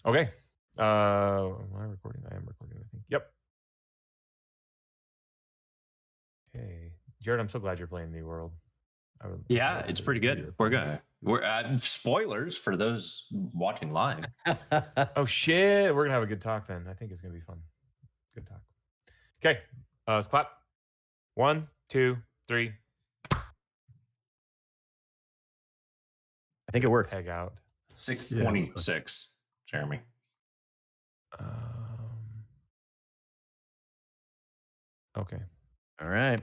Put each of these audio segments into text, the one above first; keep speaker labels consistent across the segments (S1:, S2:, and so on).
S1: Okay. Am I recording? I am recording, I think. Yep. Okay. Jerod, I'm so glad you're playing New World.
S2: Yeah, it's pretty good. We're spoilers for those watching live.
S1: Oh shit, we're gonna have a good talk then. I think it's gonna be fun. Good talk. Okay, let's clap. 1, 2, 3.
S3: I think it worked.
S1: Peg out.
S2: 626, Jeremy.
S1: Okay.
S3: All right.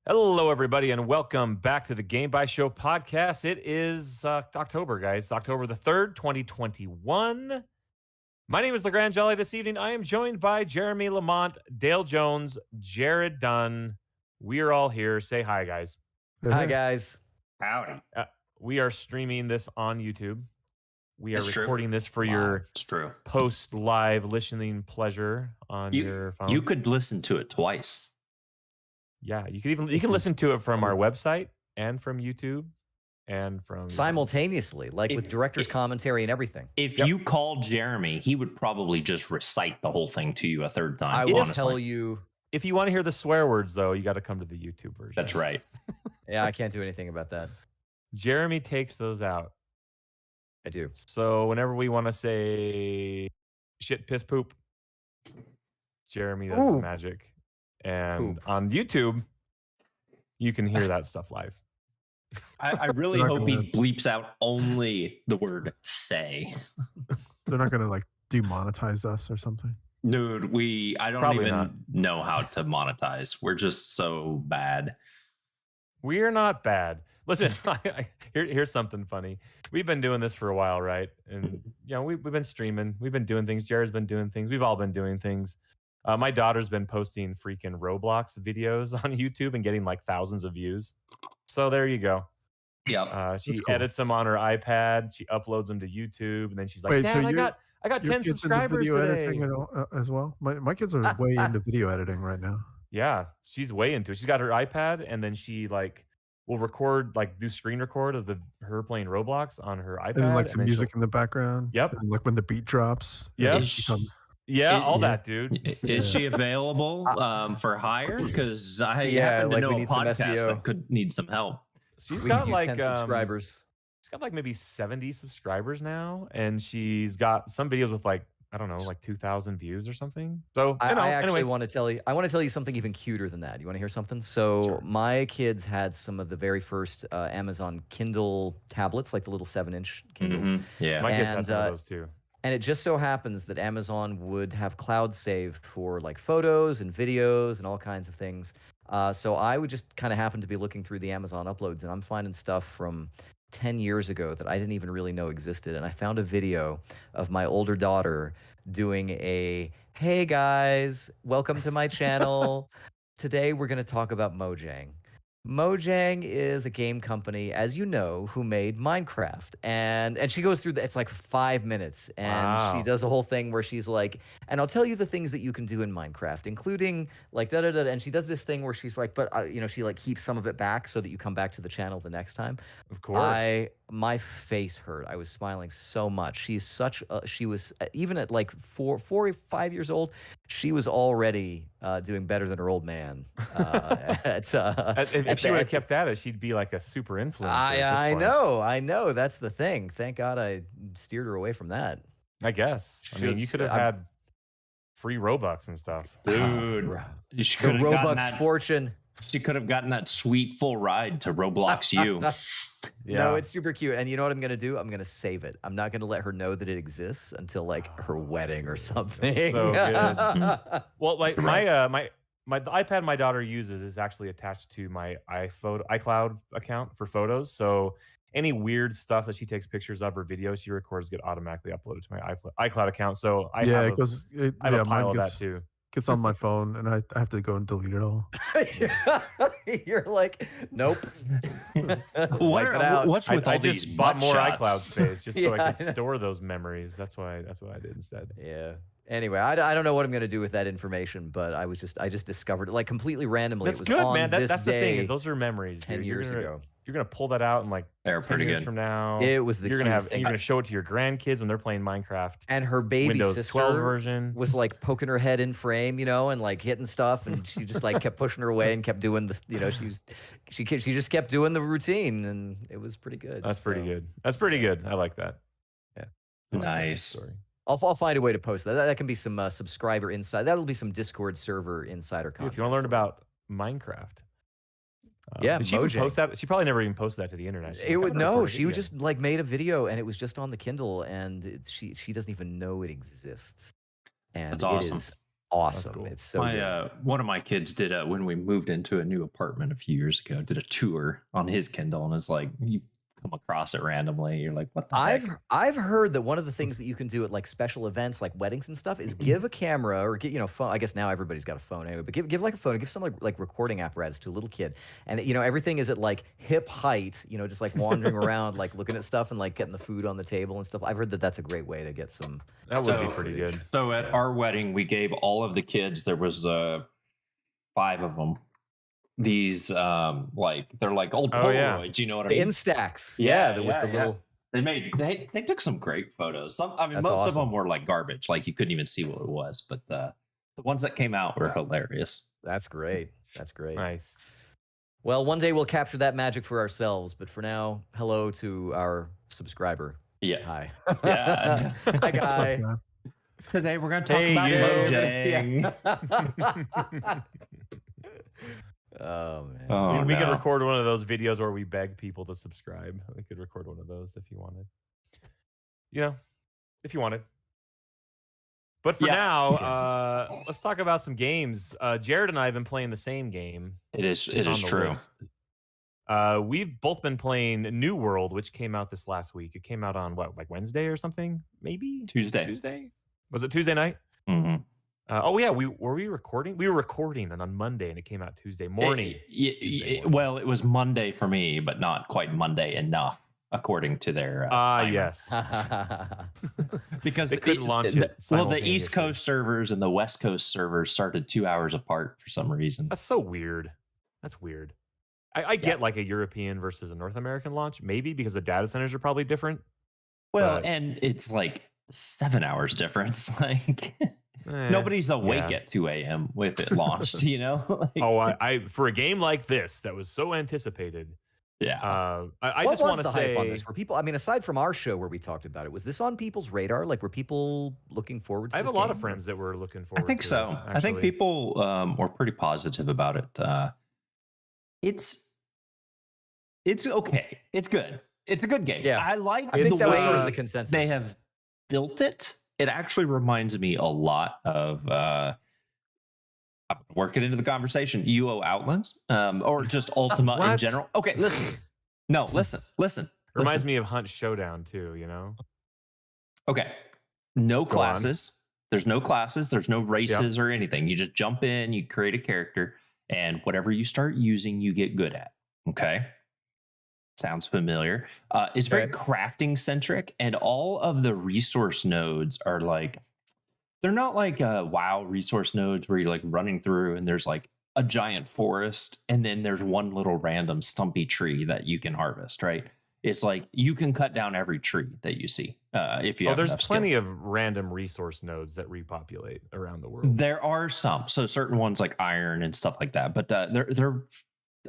S1: Hello, everybody, and welcome back to the Game Bytes Show podcast. It is October, guys. October the 3rd, 2021. My name is LeGrande Jolly. This evening, I am joined by Jeremy Lamont, Dale Jones, Jerod Dunn. We are all here. Say hi, guys.
S3: Hi, guys.
S2: Howdy.
S1: We are streaming this on YouTube. We are recording this for your post-live listening pleasure on your phone.
S2: You could listen to it twice.
S1: Yeah, you can listen to it from our website and from YouTube and from
S3: simultaneously, like with director's commentary and everything.
S2: If you called Jeremy, he would probably just recite the whole thing to you a third time.
S3: I will tell you.
S1: If you want to hear the swear words, though, you got to come to the YouTube version.
S2: That's right.
S3: Yeah, I can't do anything about that.
S1: Jeremy takes those out.
S3: I do.
S1: So whenever we want to say shit, piss, poop, Jeremy does the magic. And on YouTube, you can hear that stuff live.
S2: I really hope he bleeps out only the word say.
S4: They're not going to like demonetize us or something.
S2: Dude, I don't
S1: Probably
S2: even
S1: not.
S2: know how to monetize. We're just so bad.
S1: We're not bad. Listen, here's something funny. We've been doing this for a while, right? And we've been streaming. We've been doing things. Jared's been doing things. We've all been doing things. My daughter's been posting freaking Roblox videos on YouTube and getting like thousands of views. So there you go.
S2: Yeah.
S1: She edits them on her iPad. She uploads them to YouTube, and then she's like,
S4: Wait,
S1: Dad,
S4: so
S1: I got 10 subscribers
S4: video
S1: today.
S4: editing as well. My kids are way into video editing right now.
S1: Yeah, she's way into it. She's got her iPad, and then she will record, do screen record of her playing Roblox on her iPad.
S4: And like some music in the background.
S1: Yep.
S4: And like when the beat drops.
S1: Yep.
S4: It
S1: that, dude.
S2: Is she available for hire? Because I happen to know a podcast that could need some help.
S1: She's got
S3: 10 subscribers.
S1: She's got maybe 70 subscribers now, and she's got some videos with 2,000 views or something. So
S3: I actually want to tell you. I want to tell you something even cuter than that. You want to hear something? So
S1: Sure.
S3: My kids had some of the very first Amazon Kindle tablets, like the little 7-inch Kindles.
S2: Mm-hmm. Yeah,
S1: my kids had some of those too.
S3: And it just so happens that Amazon would have cloud save for photos and videos and all kinds of things. So I would just kind of happen to be looking through the Amazon uploads, and I'm finding stuff from 10 years ago that I didn't even really know existed. And I found a video of my older daughter doing hey guys, welcome to my channel. Today we're going to talk about Mojang. Mojang is a game company, as you know, who made Minecraft. And she goes through it's like 5 minutes. And she does a whole thing where she's like, and I'll tell you the things that you can do in Minecraft, including da-da-da. And she does this thing where she's like, but, she keeps some of it back so that you come back to the channel the next time.
S1: Of course.
S3: My face hurt. I was smiling so much. She was, even at 4 or 5 years old, she was already doing better than her old man.
S1: If she would have kept at it, she'd be like a super influencer.
S3: I know. That's the thing. Thank God I steered her away from that.
S1: I guess. I mean, you could have had free Robux and stuff.
S2: Dude,
S3: the Robux fortune.
S2: She could have gotten that sweet full ride to Roblox U.
S1: Yeah.
S3: No, it's super cute. And you know what I'm going to do? I'm going to save it. I'm not going to let her know that it exists until her wedding or something.
S1: So good. Well, the iPad my daughter uses is actually attached to my iCloud account for photos. So any weird stuff that she takes pictures of or videos she records get automatically uploaded to my iCloud account. So I have a pile of that too.
S4: Gets on my phone and I have to go and delete it all.
S3: You're like, nope.
S2: What's with all
S1: I
S2: these
S1: just bought more
S2: shots?
S1: iCloud space just so I could store those memories. That's what I did instead.
S3: Yeah. Anyway, I don't know what I'm going to do with that information, but I just discovered it completely randomly.
S1: That's
S3: it was
S1: good,
S3: on
S1: man.
S3: This
S1: That's the thing
S3: day
S1: is those are memories.
S3: 10 years ago.
S1: you're gonna pull that out in like
S2: they're
S1: 10
S2: pretty
S1: years
S2: good
S1: from now.
S3: It was the
S1: you're gonna
S3: cutest thing.
S1: you're gonna show it to your grandkids when they're playing Minecraft.
S3: And her baby
S1: Windows
S3: sister
S1: 12 version
S3: was like poking her head in frame, and like hitting stuff, and she just like kept pushing her away and kept doing the, she just kept doing the routine, and it was pretty good.
S1: That's pretty good. That's pretty good. I like that.
S3: Yeah,
S2: nice.
S1: Story.
S3: I'll find a way to post that. That can be some subscriber insight. That'll be some Discord server insider content.
S1: If you want to learn about Minecraft.
S3: Yeah,
S1: did she even post that? She probably never even posted that to the internet.
S3: It would no. She would just like made a video, and it was just on the Kindle, and she doesn't even know it exists. And
S2: that's awesome.
S3: It is awesome.
S1: Cool.
S3: It's so good.
S2: One of my kids did when we moved into a new apartment a few years ago. Did a tour on his Kindle, and it's like you come across it randomly. You're like, what the heck?
S3: I've heard that one of the things that you can do at like special events, like weddings and stuff, is give a camera or get phone. I guess now everybody's got a phone anyway, but give like a phone, give some like recording apparatus to a little kid, and everything is at like hip height, just like wandering around, like looking at stuff and like getting the food on the table and stuff. I've heard that that's a great way to get some.
S1: That would be pretty good.
S2: So at our wedding, we gave all of the kids. There was 5 of them. These they're like old Polaroids, you know what I mean?
S3: Instax.
S2: Little. They took some great photos. Most of them were like garbage, like you couldn't even see what it was. But the ones that came out were hilarious.
S3: That's great. That's great.
S1: Nice.
S3: Well, one day we'll capture that magic for ourselves. But for now, hello to our subscriber.
S2: Yeah.
S3: Hi.
S2: Yeah.
S3: Hi, guy.
S2: Today we're gonna talk about Mojang.
S3: Oh man!
S1: Oh, we could record one of those videos where we beg people to subscribe. We could record one of those if you wanted. If you wanted. But for now, let's talk about some games. Jerod and I have been playing the same game.
S2: It is true.
S1: We've both been playing New World, which came out this last week. It came out on like Wednesday or something? Maybe Tuesday. Was it Tuesday night?
S2: Mm-hmm.
S1: Were we recording? We were recording on Monday, and it came out Tuesday morning.
S2: Well, it was Monday for me, but not quite Monday enough, according to their
S1: yes.
S2: Because
S1: they couldn't launch it.
S2: Well, the East Coast servers and the West Coast servers started 2 hours apart for some reason.
S1: That's so weird. That's weird. I get like a European versus a North American launch, maybe because the data centers are probably different.
S2: Well, and it's like 7 hours difference. Like nobody's awake at 2 a.m. with it launched,
S1: I for a game like this that was so anticipated.
S3: Yeah.
S1: I just want to say,
S3: hype on this? Were people? I mean, aside from our show where we talked about it, was this on people's radar? Like, were people looking forward to?
S1: I have a lot of friends that were looking forward.
S2: I think so. I think people were pretty positive about it. It's okay. It's good. It's a good game.
S3: Yeah,
S2: I like.
S3: I think that was sort of the consensus.
S2: They have built it. It actually reminds me a lot of. Work it into the conversation. UO Outlands, or just Ultima in general. Okay, listen. No, listen.
S1: Reminds me of Hunt Showdown too.
S2: Okay, no classes. There's no classes. There's no races or anything. You just jump in. You create a character, and whatever you start using, you get good at. Okay. Sounds familiar. It's very crafting centric, and all of the resource nodes are like, they're not like WoW resource nodes where you're like running through and there's like a giant forest and then there's one little random stumpy tree that you can harvest, right? It's like you can cut down every tree that you see if you have
S1: there's
S2: enough
S1: plenty
S2: skill.
S1: of random resource nodes that repopulate around the world.
S2: There are some, so certain ones like iron and stuff like that, but they're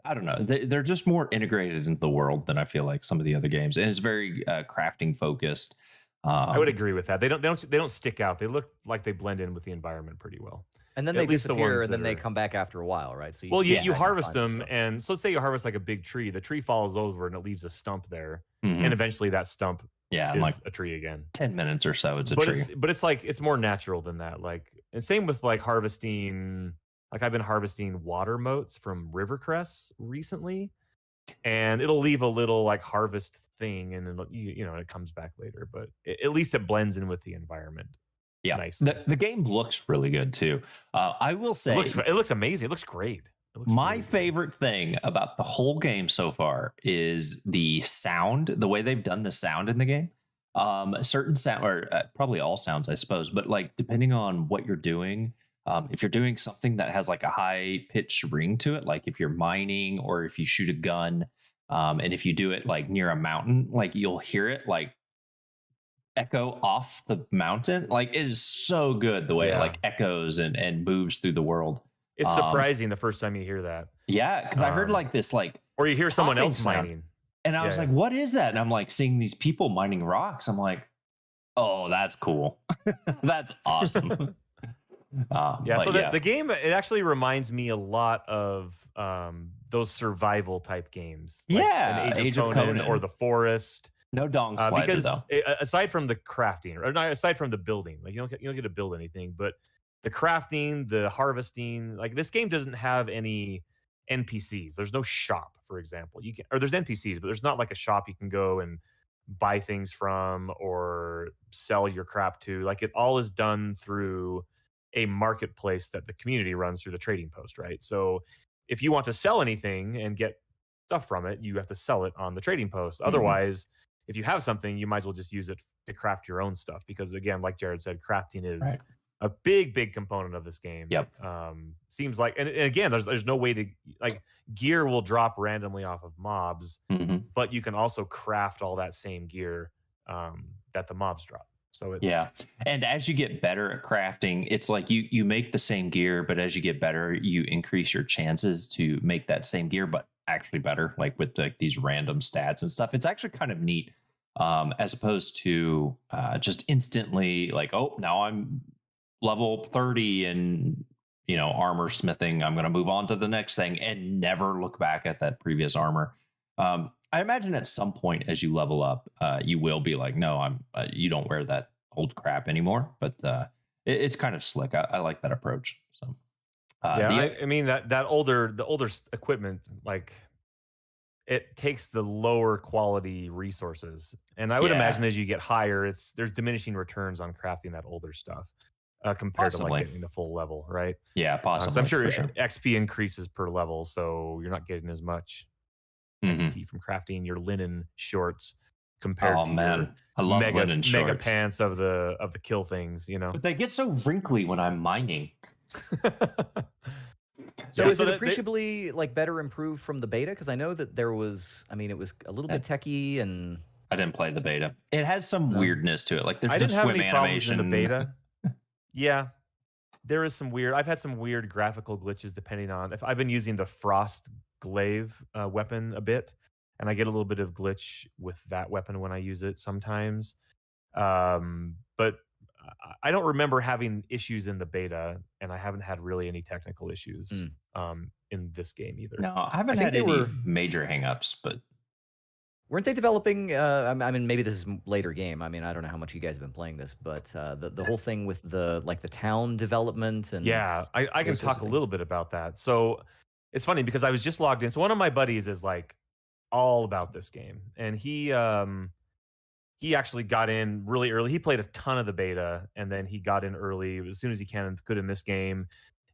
S2: I don't know, they're just more integrated into the world than I feel like some of the other games, and it's very crafting focused.
S1: I would agree with that. They don't stick out. They look like they blend in with the environment pretty well.
S3: And then they disappear, and then they come back after a while, right? So
S1: you harvest them, and so let's say you harvest like a big tree. The tree falls over, and it leaves a stump there, and eventually that stump is
S2: like
S1: a tree again.
S2: 10 minutes or so, it's a tree.
S1: But it's like it's more natural than that. Like, and same with like harvesting. Like I've been harvesting water motes from river crests recently, and it'll leave a little like harvest thing, and it comes back later. But at least it blends in with the environment.
S2: Yeah,
S1: nice.
S2: The game looks really good too. I will say
S1: it looks amazing. It looks great.
S2: My favorite thing about the whole game so far is the sound, the way they've done the sound in the game. Certain sound, or probably all sounds, I suppose, but like depending on what you're doing. If you're doing something that has like a high pitched ring to it, like if you're mining or if you shoot a gun, And if you do it like near a mountain, like you'll hear it like echo off the mountain. Like it is so good the way it like echoes and moves through the world.
S1: It's surprising the first time you hear that.
S2: Yeah, because I heard like this like
S1: or you hear someone else
S2: sound,
S1: mining.
S2: And I was like, what is that? And I'm like seeing these people mining rocks. I'm like, oh, that's cool. That's awesome.
S1: The game, it actually reminds me a lot of those survival type games. Like an Age of Conan or The Forest.
S2: No dong slider,
S1: because
S2: though.
S1: Aside from the crafting, or not, aside from the building, like you don't get to build anything, but the crafting, the harvesting, like this game doesn't have any NPCs. There's no shop, for example. There's NPCs, but there's not like a shop you can go and buy things from or sell your crap to. Like it all is done through a marketplace that the community runs through the trading post, right? So if you want to sell anything and get stuff from it, you have to sell it on the trading post. Otherwise, if you have something, you might as well just use it to craft your own stuff. Because again, like Jerod said, crafting is a big component of this game.
S2: Yep.
S1: Seems like, and again, there's no way to, like, gear will drop randomly off of mobs, but you can also craft all that same gear that the mobs drop. So it's
S2: and as you get better at crafting, it's like you make the same gear, but as you get better, you increase your chances to make that same gear, but actually better, like with like these random stats and stuff. It's actually kind of neat, as opposed to just instantly like, oh, now I'm level 30 and armor smithing. I'm going to move on to the next thing and never look back at that previous armor. I imagine at some point as you level up, you will be like, no, you don't wear that old crap anymore. But it's kind of slick. I like that approach. So
S1: I mean the older equipment, like it takes the lower quality resources, and I would imagine as you get higher, there's diminishing returns on crafting that older stuff compared to like getting the full level, right?
S2: Yeah, possibly.
S1: So I'm sure XP increases per level, so you're not getting as much XP from crafting your linen shorts compared to your
S2: I love linen shorts.
S1: mega pants of the kill things,
S2: But they get so wrinkly when I'm mining.
S3: So is it appreciably like better improved from the beta? Because I know that there was, it was a little bit techy, and
S2: I didn't play the beta. It has some weirdness to it. Like there's
S1: I didn't
S2: no
S1: have
S2: swim
S1: any problems
S2: animation
S1: in the beta. Yeah, there is some weird. I've had some weird graphical glitches depending on if I've been using the frost glaive weapon a bit, and I get a little bit of glitch with that weapon when I use it sometimes. But I don't remember having issues in the beta, and I haven't had really any technical issues in this game either.
S2: No, I haven't had any major hangups, but
S3: weren't they developing? Maybe this is later game. I don't know how much you guys have been playing this, but the whole thing with the town development and
S1: I can talk a little bit about that. So it's funny because I was just logged in. So one of my buddies is like all about this game, and he actually got in really early. He played a ton of the beta, and then he got in early as soon as he could in this game.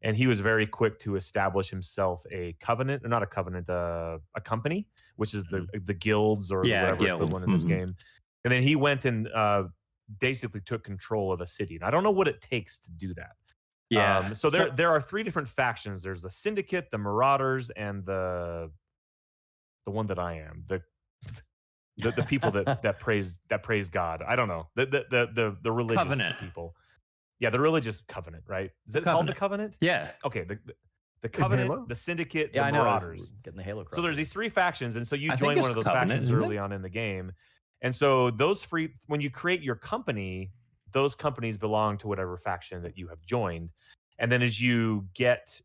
S1: And he was very quick to establish himself a covenant, or not a covenant, a company, which is the guilds or whatever equivalent in this game. And then he went and basically took control of a city. And I don't know what it takes to do that.
S2: Yeah.
S1: So there are three different factions. There's the Syndicate, the Marauders, and the one that I am, the people that praise God. I don't know, the religious
S2: covenant
S1: people. Yeah, the religious covenant, right? Is it called the Covenant?
S2: Yeah.
S1: Okay, the Covenant, the Syndicate, the Marauders.
S3: Getting the Halo cross.
S1: So there's these three factions, and so you join one of those factions early on in the game. And so when you create your company, those companies belong to whatever faction that you have joined. And then as you get,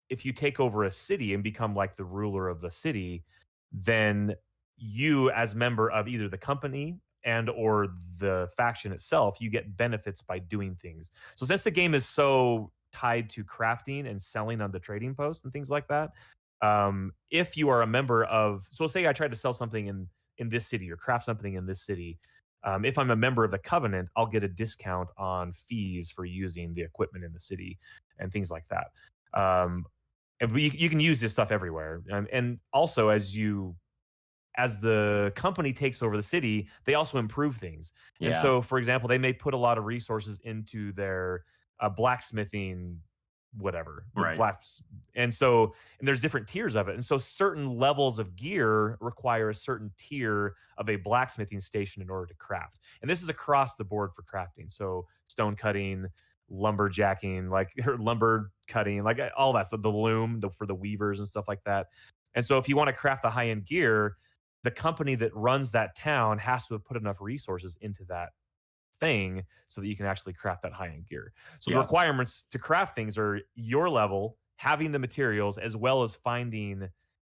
S1: if you take over a city and become like the ruler of the city, then you, as member of either the company and or the faction itself, you get benefits by doing things. So since the game is so tied to crafting and selling on the trading post and things like that, if you are a member of, so say I tried to sell something in this city or craft something in this city, if I'm a member of the Covenant, I'll get a discount on fees for using the equipment in the city and things like that. And you can use this stuff everywhere. And also as the company takes over the city, they also improve things. Yeah. And so, for example, they may put a lot of resources into their blacksmithing whatever.
S2: Right.
S1: And there's different tiers of it. And so certain levels of gear require a certain tier of a blacksmithing station in order to craft. And this is across the board for crafting. So stone cutting, lumberjacking, lumber cutting, all that stuff, the loom for the weavers and stuff like that. And so if you want to craft the high-end gear, the company that runs that town has to have put enough resources into that thing so that you can actually craft that high-end gear. So the requirements to craft things are your level, having the materials, as well as finding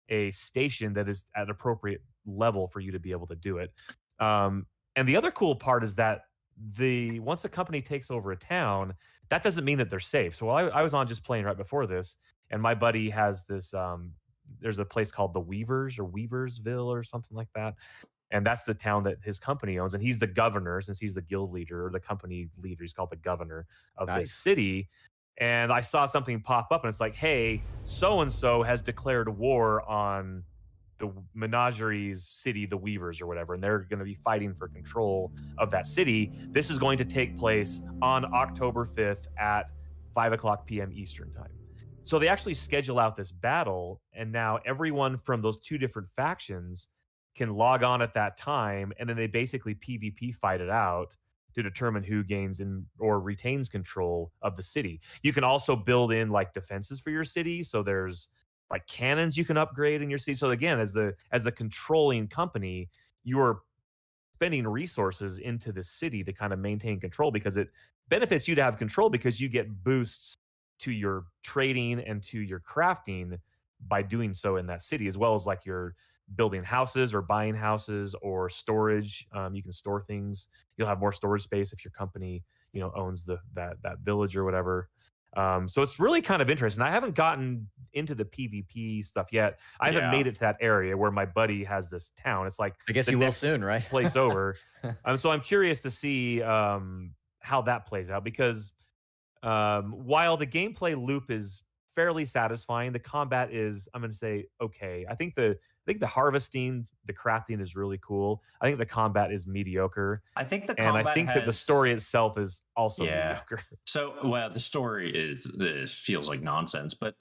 S1: a station that is at appropriate level for you to be able to do it. And the other cool part is that once a company takes over a town, that doesn't mean that they're safe. So while I was on just playing right before this, and my buddy has this, there's a place called the Weavers or Weaversville or something like that. And that's the town that his company owns. And he's the governor, since he's the guild leader or the company leader. He's called the governor of this city. And I saw something pop up and it's like, hey, so-and-so has declared war on the Menagerie's city, the Weavers or whatever. And they're going to be fighting for control of that city. This is going to take place on October 5th at 5:00 p.m. Eastern time. So they actually schedule out this battle. And now everyone from those two different factions can log on at that time, and then they basically PvP fight it out to determine who gains or retains control of the city. You can also build in defenses for your city. So there's cannons you can upgrade in your city. So again, as the controlling company, you're spending resources into the city to kind of maintain control, because it benefits you to have control because you get boosts to your trading and to your crafting by doing so in that city, as well as your building houses or buying houses or storage. You can store things. You'll have more storage space if your company, owns that village or whatever. So it's really kind of interesting. I haven't gotten into the PvP stuff yet. I haven't made it to that area where my buddy has this town. It's I
S3: guess you will soon, right?
S1: Place over. So I'm curious to see how that plays out, because while the gameplay loop is fairly satisfying, the combat is, I'm going to say, okay. I think the harvesting, the crafting is really cool. I think the combat is mediocre.
S2: I think
S1: that the story itself is also mediocre.
S2: So, the story feels like nonsense, but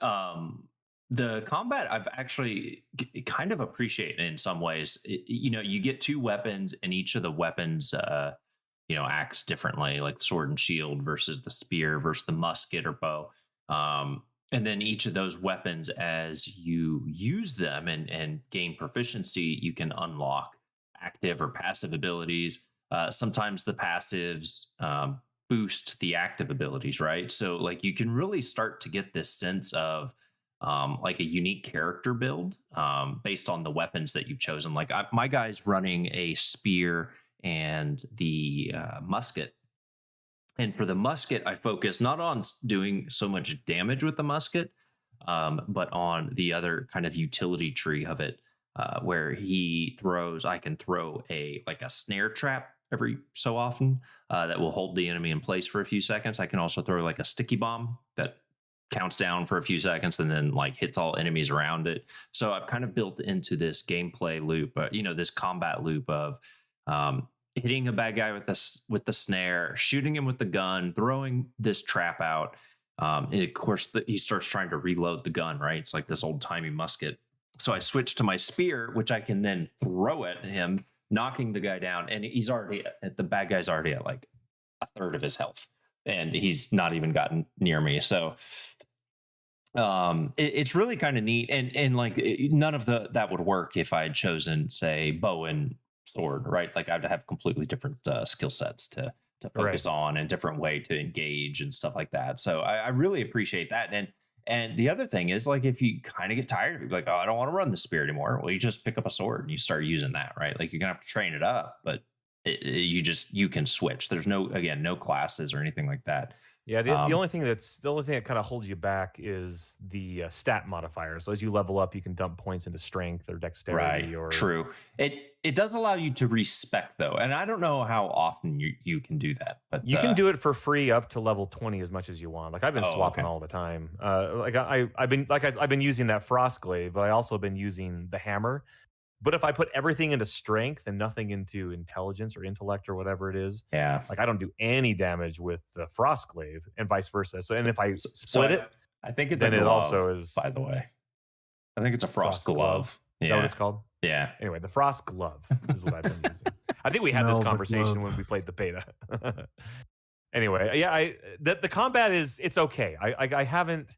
S2: the combat I've actually kind of appreciate in some ways. You get two weapons, and each of the weapons, acts differently, like sword and shield versus the spear versus the musket or bow. And then each of those weapons, as you use them and gain proficiency, you can unlock active or passive abilities. Sometimes the passives boost the active abilities, right? So you can really start to get this sense of a unique character build based on the weapons that you've chosen. My guy's running a spear and the musket. And for the musket, I focus not on doing so much damage with the musket, but on the other kind of utility tree of it, where I can throw a snare trap every so often that will hold the enemy in place for a few seconds. I can also throw a sticky bomb that counts down for a few seconds and then hits all enemies around it. So I've kind of built into this gameplay loop, this combat loop of hitting a bad guy with the snare, shooting him with the gun, throwing this trap out. And of course, he starts trying to reload the gun, right? It's like this old-timey musket. So I switch to my spear, which I can then throw at him, knocking the guy down. And the bad guy's already at a third of his health. And he's not even gotten near me. So it's really kind of neat. And none of that would work if I had chosen, say, bow and sword, right? I'd have completely different skill sets to focus on, and different way to engage and stuff like that. So I really appreciate that. And the other thing is, if you kind of get tired of it, I don't want to run the spear anymore. Well, you just pick up a sword and you start using that, right? You're gonna have to train it up, but you can switch. There's no classes or anything like that.
S1: Yeah, the only thing that kind of holds you back is the stat modifier. So as you level up, you can dump points into strength or dexterity.
S2: Right. True. It does allow you to respec, though, and I don't know how often you can do that, but
S1: you can do it for free up to level 20 as much as you want. I've been swapping all the time. I've been using that Frostglaive, but I also been using the hammer. But if I put everything into strength and nothing into intelligence or intellect or whatever it is, I don't do any damage with the Frostglaive, and vice versa. So, and if I split it,
S2: I think it's
S1: then
S2: a
S1: it
S2: glove,
S1: also is.
S2: by the way. I think it's a frost glove.
S1: Glove. Is that what it's called?
S2: Yeah.
S1: Anyway, the frost glove is what I've been using. I think we had this
S4: Smell the
S1: conversation
S4: glove.
S1: when we played the beta. Anyway, yeah, the combat it's okay. I haven't.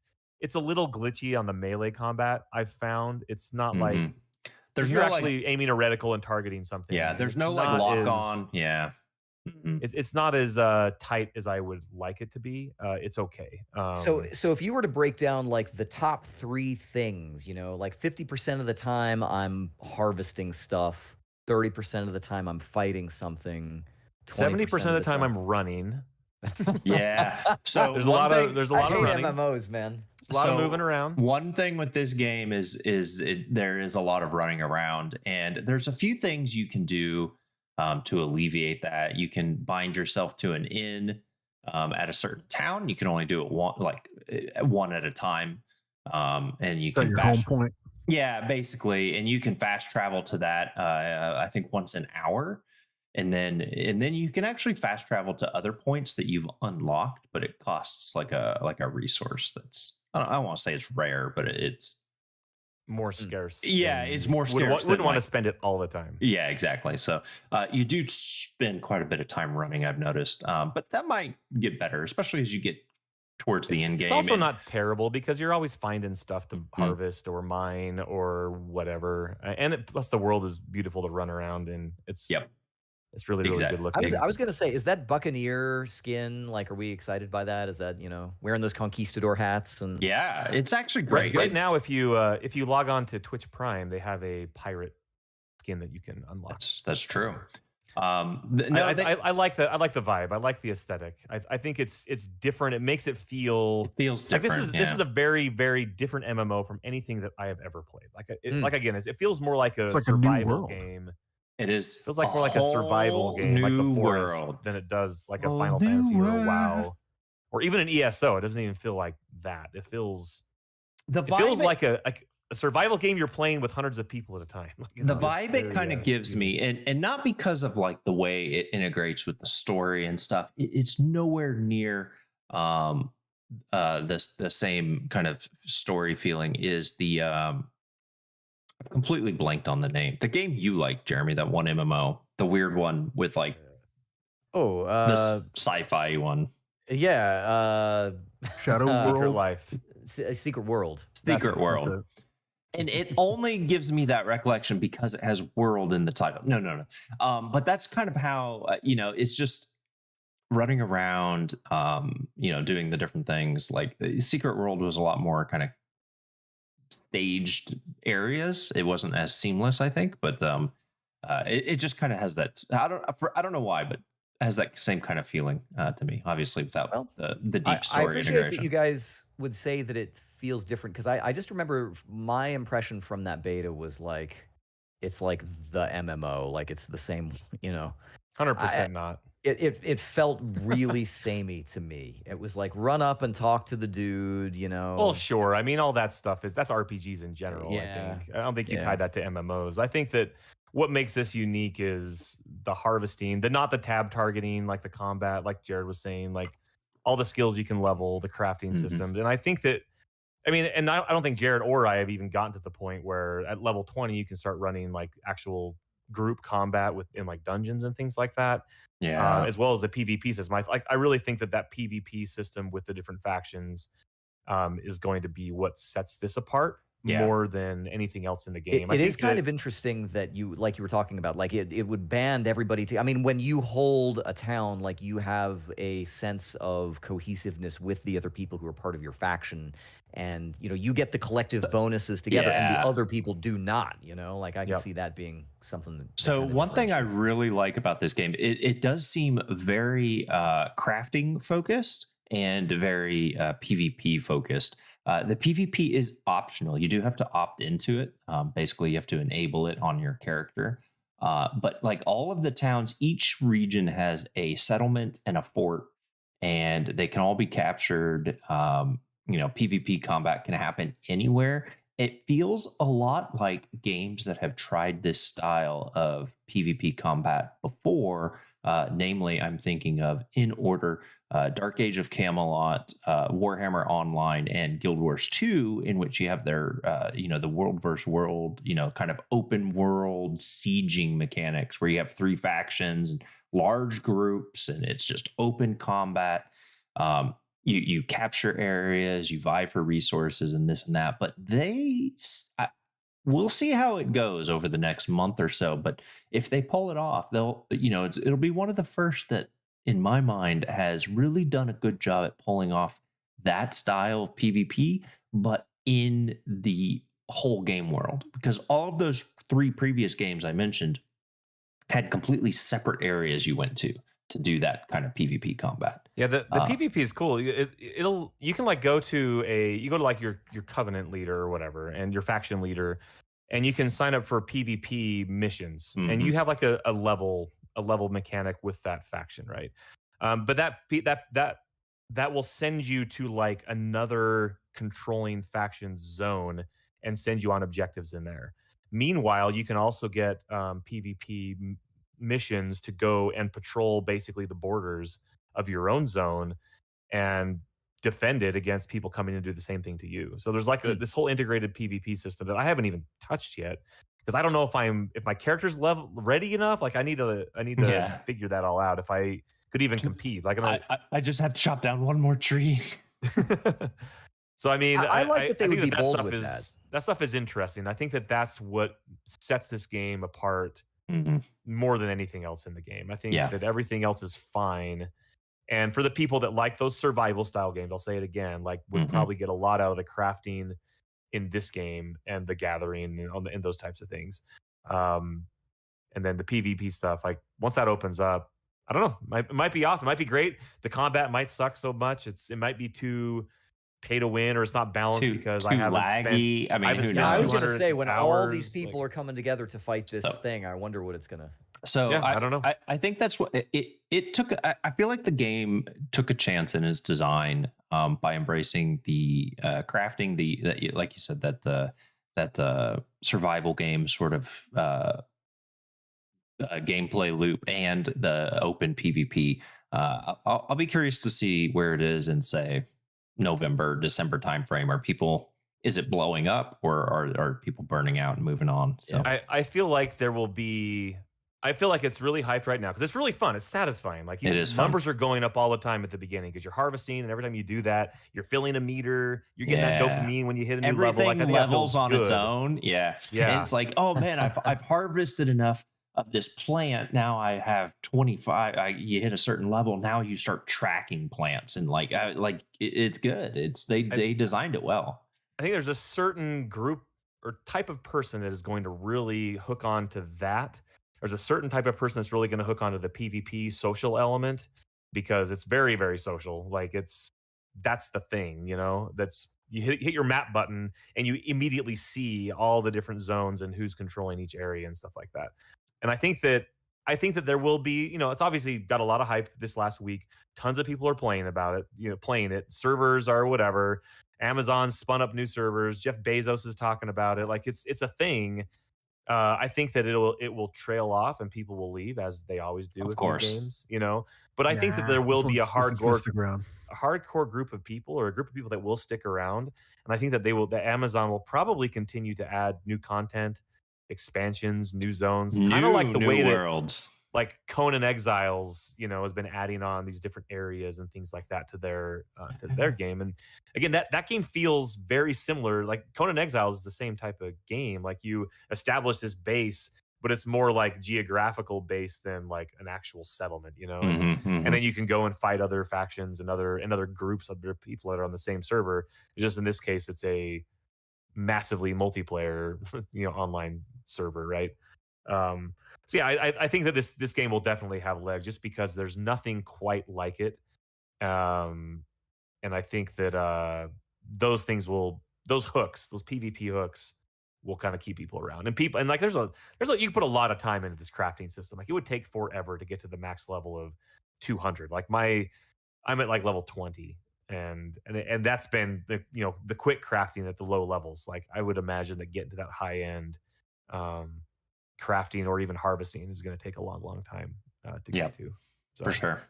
S1: It's a little glitchy on the melee combat. I've found it's not like
S2: there's
S1: you're
S2: no
S1: actually aiming a reticle and targeting something.
S2: Yeah, there's
S1: it's
S2: no like
S1: not
S2: lock
S1: as-
S2: on. Yeah.
S1: It's not as tight as I would like it to be. It's okay.
S3: So if you were to break down like the top 3 things, you know, like 50% of the time I'm harvesting stuff, 30% of the time I'm fighting something,
S1: 70% of the time I'm running.
S2: Yeah. So
S1: There's a lot of
S3: I hate
S1: running.
S3: MMOs, man.
S1: A lot of moving around.
S2: One thing with this game is there is a lot of running around, and there's a few things you can do to alleviate that. You can bind yourself to an inn at a certain town. You can only do it one at a time, and you
S4: Is that
S2: can
S4: your home point?
S2: Yeah, basically, and you can fast travel to that. I think once an hour. And then you can actually fast travel to other points that you've unlocked, but it costs like a resource that's I don't want to say it's rare, but it's
S1: more scarce.
S2: Yeah, it's more scarce.
S1: Wouldn't want to spend it all the time.
S2: Yeah, exactly. So you do spend quite a bit of time running, I've noticed, but that might get better, especially as you get towards the end game.
S1: It's also not terrible because you're always finding stuff to harvest or mine or whatever, and plus the world is beautiful to run around in. It's really good looking.
S3: I was gonna say, is that Buccaneer skin? Like, are we excited by that? Is that, you know, wearing those conquistador hats? And
S2: yeah, it's actually great.
S1: Right now, if you log on to Twitch Prime, they have a pirate skin that you can unlock.
S2: That's true.
S1: I like the vibe. I like the aesthetic. I think it's different. It makes it feels
S2: different.
S1: Like this is a very, very different MMO from anything that I have ever played. Like again, it feels more like a survival game.
S2: It is.
S1: Feels like more like a survival game, like the Forest, than it does like a Final Fantasy or a WoW, or even an ESO. It doesn't even feel like that. It feels like a survival game you're playing with hundreds of people at a time.
S2: The vibe it kind of gives me, and not because of like the way it integrates with the story and stuff. It's nowhere near the same kind of story feeling is the I've completely blanked on the name. The game you like, Jeremy, that one MMO, the weird one with like the sci-fi one.
S3: Yeah,
S4: Shadow
S1: Secret Life.
S3: Secret World.
S2: Secret World. Okay. And it only gives me that recollection because it has world in the title. No. But that's kind of how, it's just running around, doing the different things. Like the Secret World was a lot more kind of staged areas. It wasn't as seamless, I think, but it just kind of has that. I don't know why, but has that same kind of feeling to me. Obviously, without the deep story
S3: I appreciate
S2: integration.
S3: that you guys would say that it feels different because I just remember my impression from that beta was like it's like the MMO, like it's the same,
S1: 100% not.
S3: It felt really samey to me. It was like run up and talk to the dude,
S1: Well, sure. I mean, all that stuff that's RPGs in general.
S3: Yeah.
S1: I don't think you tie that to MMOs. I think that what makes this unique is the harvesting, not the tab targeting, like the combat, like Jerod was saying, like all the skills you can level, the crafting systems. And I think that, I don't think Jerod or I have even gotten to the point where at level 20 you can start running like actual group combat in like dungeons and things like that.
S2: Yeah.
S1: As well as the PvP system. I really think that PvP system with the different factions is going to be what sets this apart more than anything else in the game.
S3: It is kind of interesting that you were talking about, like it would band everybody to, when you hold a town, like you have a sense of cohesiveness with the other people who are part of your faction. And, you get the collective bonuses together and the other people do not, I can see that being something.
S2: So one thing I really like about this game, it does seem very crafting focused and very PvP focused. The PvP is optional. You do have to opt into it. Basically, you have to enable it on your character. But like all of the towns, each region has a settlement and a fort, and they can all be captured. PvP combat can happen anywhere. It feels a lot like games that have tried this style of PvP combat before Namely, I'm thinking of in order Dark Age of Camelot, Warhammer Online, and Guild Wars 2, in which you have their, the world versus world, kind of open world sieging mechanics where you have 3 factions and large groups, and it's just open combat. You capture areas, you vie for resources and this and that, but we'll see how it goes over the next month or so. But if they pull it off, it'll be one of the first that, in my mind, has really done a good job at pulling off that style of PvP, but in the whole game world, because all of those 3 previous games I mentioned had completely separate areas you went to do that kind of PvP combat.
S1: Yeah, the PvP is cool. You can like go to like your covenant leader or whatever, and your faction leader, and you can sign up for PvP missions, and you have like a level mechanic with that faction, right? But that will send you to like another controlling faction zone and send you on objectives in there. Meanwhile, you can also get PvP missions to go and patrol basically the borders of your own zone and defend it against people coming to do the same thing to you. So there's like this whole integrated PvP system that I haven't even touched yet, because I don't know if my character's ready enough. Like I need to figure that all out if I could even compete. Like
S2: I just have to chop down one more tree.
S1: So I mean,
S3: I like that they would be bold with
S1: that. That stuff is interesting. I think that that's what sets this game apart more than anything else in the game. I think that everything else is fine. And for the people that like those survival style games, I'll say it again, like would probably get a lot out of the crafting in this game and the gathering and those types of things. And then the PvP stuff, like once that opens up, I don't know, it might be awesome. It might be great. The combat might suck so much. It might be too pay to win, or it's not balanced because I haven't
S2: laggy.
S1: spent.
S3: I was going to say, when all these people are coming together to fight this thing, I wonder what it's going to.
S2: So
S1: I don't know.
S2: I think that's what it took. I feel like the game took a chance in its design by embracing the crafting, like you said, that survival game sort of gameplay loop and the open PvP. I'll be curious to see where it is in, say, November, December timeframe. Is it blowing up, or are people burning out and moving on? So
S1: I feel like there will be. I feel like it's really hyped right now because it's really fun. It's satisfying. Like numbers are going up all the time at the beginning because you're harvesting, and every time you do that, you're filling a meter. You're getting that dopamine when you hit a new level. Like,
S2: levels on its own. Yeah. And it's like, oh man, I've harvested enough of this plant. Now I have 25. You hit a certain level. Now you start tracking plants, and it's good. They designed it well.
S1: I think there's a certain group or type of person that is going to really hook on to that. There's a certain type of person that's really going to hook onto the PvP social element because it's very, very social. Like that's the thing, that's you hit your map button and you immediately see all the different zones and who's controlling each area and stuff like that. And I think that there will be, it's obviously got a lot of hype this last week. Tons of people are playing about it, playing it. Servers are whatever. Amazon spun up new servers. Jeff Bezos is talking about it. Like it's a thing. I think that it will trail off and people will leave, as they always do with new games, But I think that there will be a hardcore group of people, or a group of people that will stick around. And I think that that Amazon will probably continue to add new content, expansions, new zones, kind of like the way
S2: worlds.
S1: Like Conan Exiles, has been adding on these different areas and things like that to their game. And again, that game feels very similar. Like Conan Exiles is the same type of game. Like you establish this base, but it's more like geographical base than like an actual settlement, And then you can go and fight other factions and other groups of other people that are on the same server. Just in this case, it's a massively multiplayer, online server, right? So yeah, I think that this game will definitely have legs, just because there's nothing quite like it, and I think that those hooks, those PvP hooks, will kind of keep people around. And like there's you can put a lot of time into this crafting system. Like it would take forever to get to the max level of 200. Like I'm at like level 20. And that's been the quick crafting at the low levels. Like I would imagine that getting to that high end crafting or even harvesting is going to take a long, long time. to get to. So.
S2: For sure.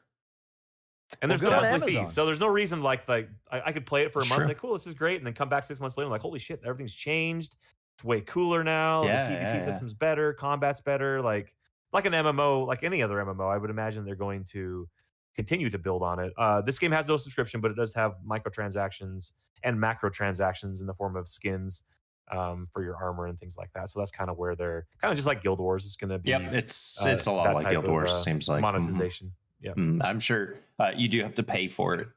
S1: And there's
S3: good
S1: no
S3: on
S1: monthly fee,
S3: Amazon.
S1: so there's no reason I could play it for a month,
S2: Sure.
S1: like cool, this is great, and then come back 6 months later, like holy shit, everything's changed. It's way cooler now.
S2: Yeah,
S1: the PvP
S2: yeah.
S1: system's better, combat's better, like an MMO, like any other MMO. I would imagine they're going to continue to build on it. This game has no subscription, but it does have microtransactions and macro transactions in the form of skins for your armor and things like that. So that's kind of where they're kind of just like Guild Wars is going to be.
S2: Yep, it's a lot
S1: that
S2: like
S1: type
S2: Guild
S1: of,
S2: Wars. Seems like
S1: monetization. Yeah,
S2: I'm sure you do have to pay for it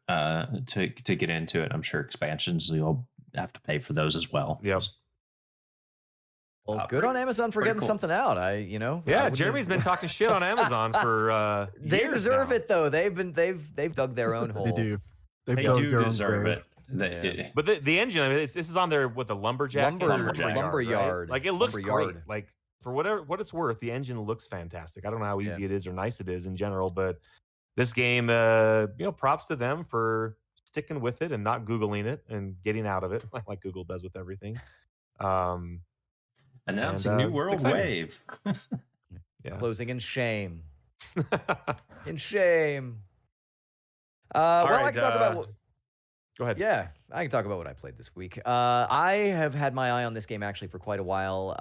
S2: to get into it. I'm sure expansions you'll have to pay for those as well.
S1: Yep.
S3: Well, good on Amazon for getting
S2: cool.
S3: something out.
S1: Yeah, Jeremy's been talking shit on Amazon for
S3: They
S1: years
S3: deserve
S1: now.
S3: it though. They've dug their own hole.
S4: They do. They've
S2: They
S4: dug
S2: do
S4: their own
S2: deserve
S4: grave.
S2: it. They-
S1: But the engine, I mean, this is on there with the lumberjack.
S3: Lumberyard.
S1: Like it looks
S3: Lumberyard.
S1: great. Like for what it's worth, the engine looks fantastic. I don't know how easy it is or nice it is in general, but this game, props to them for sticking with it and not Googling it and getting out of it, like Google does with everything.
S2: Announcing New World Wave.
S1: Yeah.
S3: Closing in shame. In shame.
S1: All
S3: well,
S1: right,
S3: I can talk about.
S1: Go ahead.
S3: Yeah, I can talk about what I played this week. I have had my eye on this game actually for quite a while.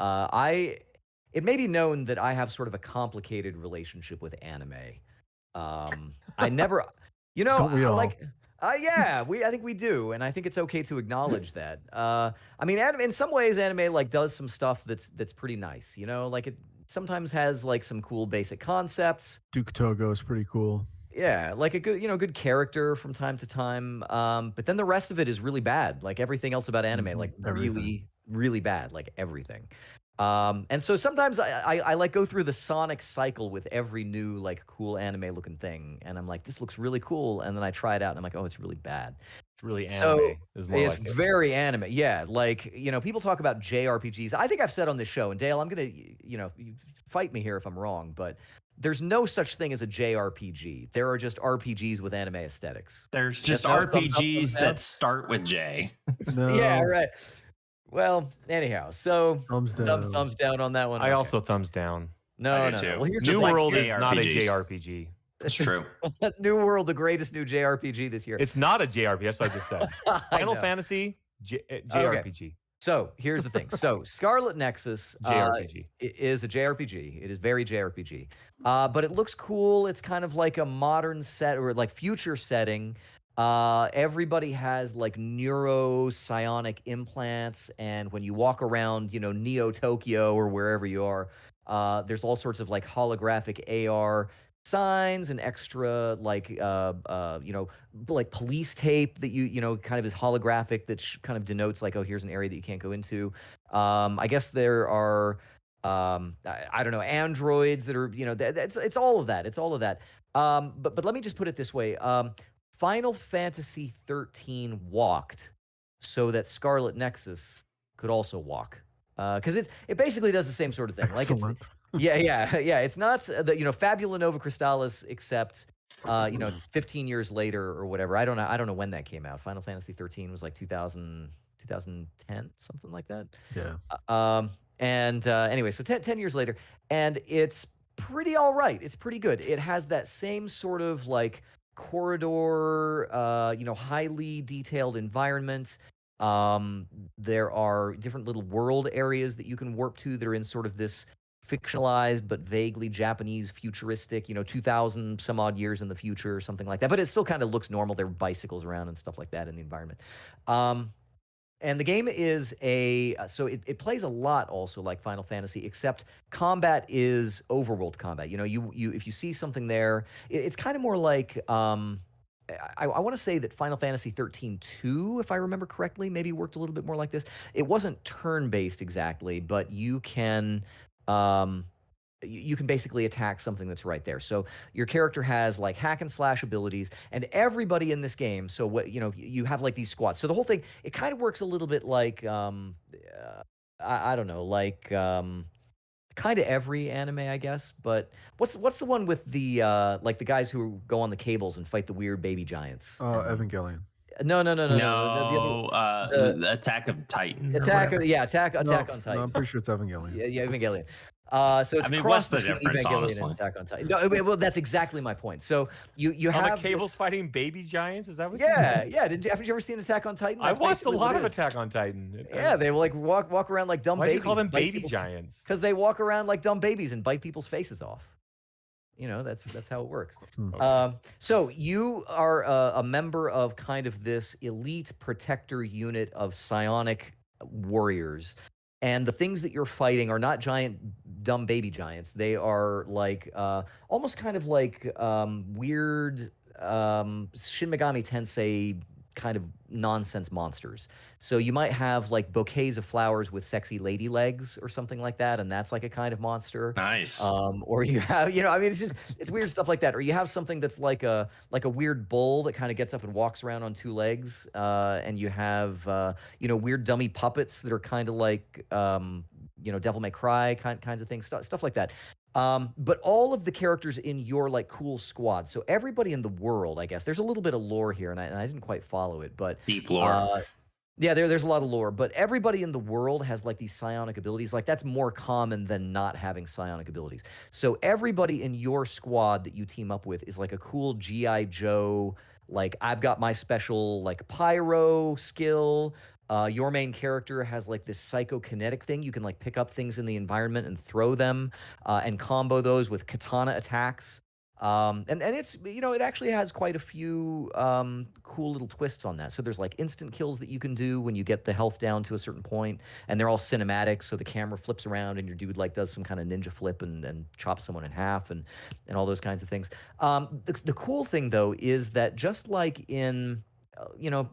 S3: It may be known that I have sort of a complicated relationship with anime. I never,
S4: Don't we all?
S3: I think we do, and I think it's okay to acknowledge that. I mean, anime, in some ways, anime like does some stuff that's pretty nice. Like it sometimes has like some cool basic concepts.
S4: Duke Togo is pretty cool.
S3: Yeah, like a good, good character from time to time. But then the rest of it is really bad. Like everything else about anime, like
S4: Everything.
S3: really, really bad. Like everything. And so sometimes I like go through the Sonic cycle with every new like cool anime looking thing, and I'm like, this looks really cool, and then I try it out, and I'm like, oh, it's really bad.
S1: It's really anime.
S3: So
S1: is more
S3: it's
S1: like it.
S3: very anime. Yeah, like people talk about JRPGs. I think I've said on this show, and Dale, I'm gonna you fight me here if I'm wrong, but there's no such thing as a JRPG. There are just RPGs with anime aesthetics.
S2: There's just
S3: no thumbs up,
S2: RPGs
S3: thumbs down?
S2: that start with J.
S4: No,
S3: Yeah, right. Well, anyhow, so
S4: thumbs down.
S3: thumbs down on that one.
S1: I
S3: Okay.
S1: also thumbs down.
S3: no.
S2: do too.
S3: Well, here's
S1: New
S3: just like,
S1: World
S2: here's
S1: is not a
S2: JRPGs.
S1: JRPG.
S2: It's true.
S3: New World, the greatest new JRPG this year.
S1: It's not a JRPG. That's what I just said.
S3: I
S1: Final
S3: know.
S1: Fantasy JRPG.
S3: So here's the thing. So Scarlet Nexus
S1: JRPG.
S3: is a JRPG. It is very JRPG. But it looks cool. It's kind of like a modern set or like future setting. Everybody has like neuropsionic implants, and when you walk around, Neo Tokyo or wherever you are, there's all sorts of like holographic AR signs and extra like like police tape that kind of is holographic that kind of denotes like, oh, here's an area that you can't go into. I guess there are I don't know, androids that are it's all of that. It's all of that. But let me just put it this way. Final Fantasy 13 walked so that Scarlet Nexus could also walk. Because it basically does the same sort of thing. Like
S4: Excellent.
S3: yeah. It's not the Fabula Nova Crystallis, except 15 years later or whatever. I don't know when that came out. Final Fantasy 13 was like 2010, something like that.
S4: Yeah.
S3: Anyway, so 10 years later, and it's pretty all right. It's pretty good. It has that same sort of like corridor, highly detailed environment. There are different little world areas that you can warp to that are in sort of this fictionalized but vaguely Japanese futuristic, 2000 some odd years in the future or something like that. But it still kind of looks normal. There are bicycles around and stuff like that in the environment. And the game is so it plays a lot also like Final Fantasy, except combat is overworld combat. You if you see something there, it's kind of more like I want to say that Final Fantasy 13-2, if I remember correctly, maybe worked a little bit more like this. It wasn't turn-based exactly, but you can basically attack something that's right there. So your character has like hack and slash abilities, and everybody in this game. So what you have like these squads. So the whole thing, it kind of works a little bit like I don't know, like kind of every anime, I guess. But what's the one with the like the guys who go on the cables and fight the weird baby giants?
S4: Evangelion.
S3: No.
S2: The Attack of Titan.
S3: Attack on Titan.
S4: No, I'm pretty sure it's Evangelion.
S3: Yeah, Evangelion. So it's
S2: I mean,
S3: cross
S2: what's the
S3: between
S2: difference,
S3: Evangelion
S2: honestly?
S3: and Attack on Titan. No, well, that's exactly my point. So you
S1: On
S3: have
S1: the cables
S3: this-
S1: fighting baby giants? Is that what you
S3: Yeah,
S1: mean?
S3: yeah. Haven't you ever seen Attack on Titan?
S1: I
S3: That's
S1: watched a
S3: basically
S1: lot
S3: what
S1: of
S3: it is.
S1: Attack on Titan.
S3: Yeah, they will like walk around like dumb
S1: Why'd
S3: babies.
S1: you call them baby giants?
S3: Because they walk around like dumb babies and bite people's faces off. You know, that's how it works.
S1: Okay.
S3: So you are a member of kind of this elite protector unit of psionic warriors. And the things that you're fighting are not giant, dumb baby giants. They are like almost kind of like weird Shin Megami Tensei kind of nonsense monsters. So you might have like bouquets of flowers with sexy lady legs or something like that, and that's like a kind of monster.
S2: Nice.
S3: Or you have, I mean, it's weird stuff like that. Or you have something that's like a weird bull that kind of gets up and walks around on two legs. And you have weird dummy puppets that are kind of like Devil May Cry kinds of things, stuff like that. But all of the characters in your like cool squad, so everybody in the world, I guess, there's a little bit of lore here, and I didn't quite follow it, but
S2: Deep lore.
S3: yeah, there's a lot of lore, but everybody in the world has like these psionic abilities. Like that's more common than not having psionic abilities. So everybody in your squad that you team up with is like a cool G.I. Joe. Like I've got my special like pyro skill. Your main character has like this psychokinetic thing. You can like pick up things in the environment and throw them and combo those with katana attacks. And it's, it actually has quite a few cool little twists on that. So there's like instant kills that you can do when you get the health down to a certain point, and they're all cinematic. So the camera flips around and your dude like does some kind of ninja flip and chops someone in half and all those kinds of things. The cool thing though is that just like in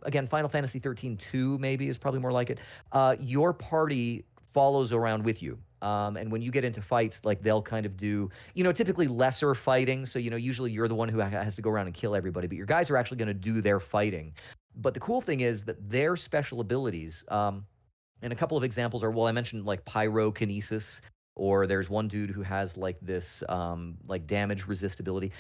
S3: again, Final Fantasy 13-2 maybe is probably more like it. Your party follows around with you. And when you get into fights, like they'll kind of do, typically lesser fighting. So, usually you're the one who has to go around and kill everybody, but your guys are actually going to do their fighting. But the cool thing is that their special abilities, and a couple of examples are, I mentioned like pyrokinesis, or there's one dude who has like this like damage resistibility.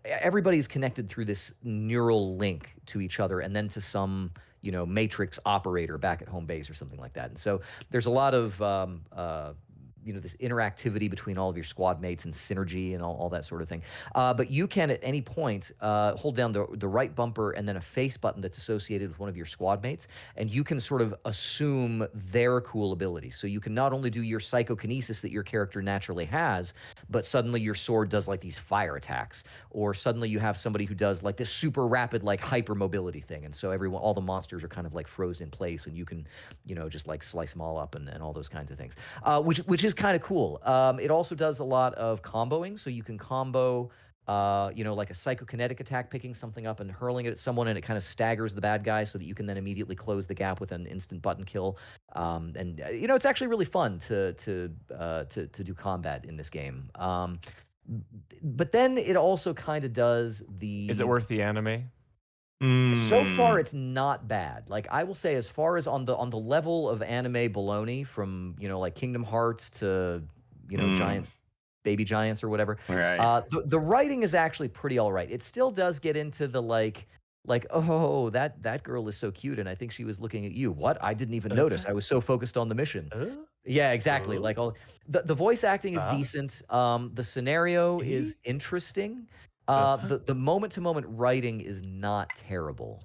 S3: Everybody's connected through this neural link to each other and then to some matrix operator back at home base or something like that. And so there's a lot of this interactivity between all of your squad mates and synergy and all that sort of thing. But you can at any point hold down the right bumper and then a face button that's associated with one of your squad mates, and you can sort of assume their cool abilities. So you can not only do your psychokinesis that your character naturally has, but suddenly your sword does like these fire attacks, or suddenly you have somebody who does like this super rapid like hyper mobility thing, and so all the monsters are kind of like frozen in place, and you can just like slice them all up and all those kinds of things, which is kind of cool. It also does a lot of comboing, so you can combo like a psychokinetic attack, picking something up and hurling it at someone, and it kind of staggers the bad guy so that you can then immediately close the gap with an instant button kill. It's actually really fun to do combat in this game. But then it also kind of does the.
S1: Is it worth the anime?
S3: So far, it's not bad. Like I will say, as far as on the level of anime baloney, from like Kingdom Hearts to giant baby giants or whatever.
S2: Right.
S3: The writing is actually pretty all right. It still does get into the like oh, that girl is so cute and I think she was looking at you. What? I didn't even notice. I was so focused on the mission. Yeah, exactly. Like the voice acting is decent. The scenario is interesting. The moment-to-moment writing is not terrible.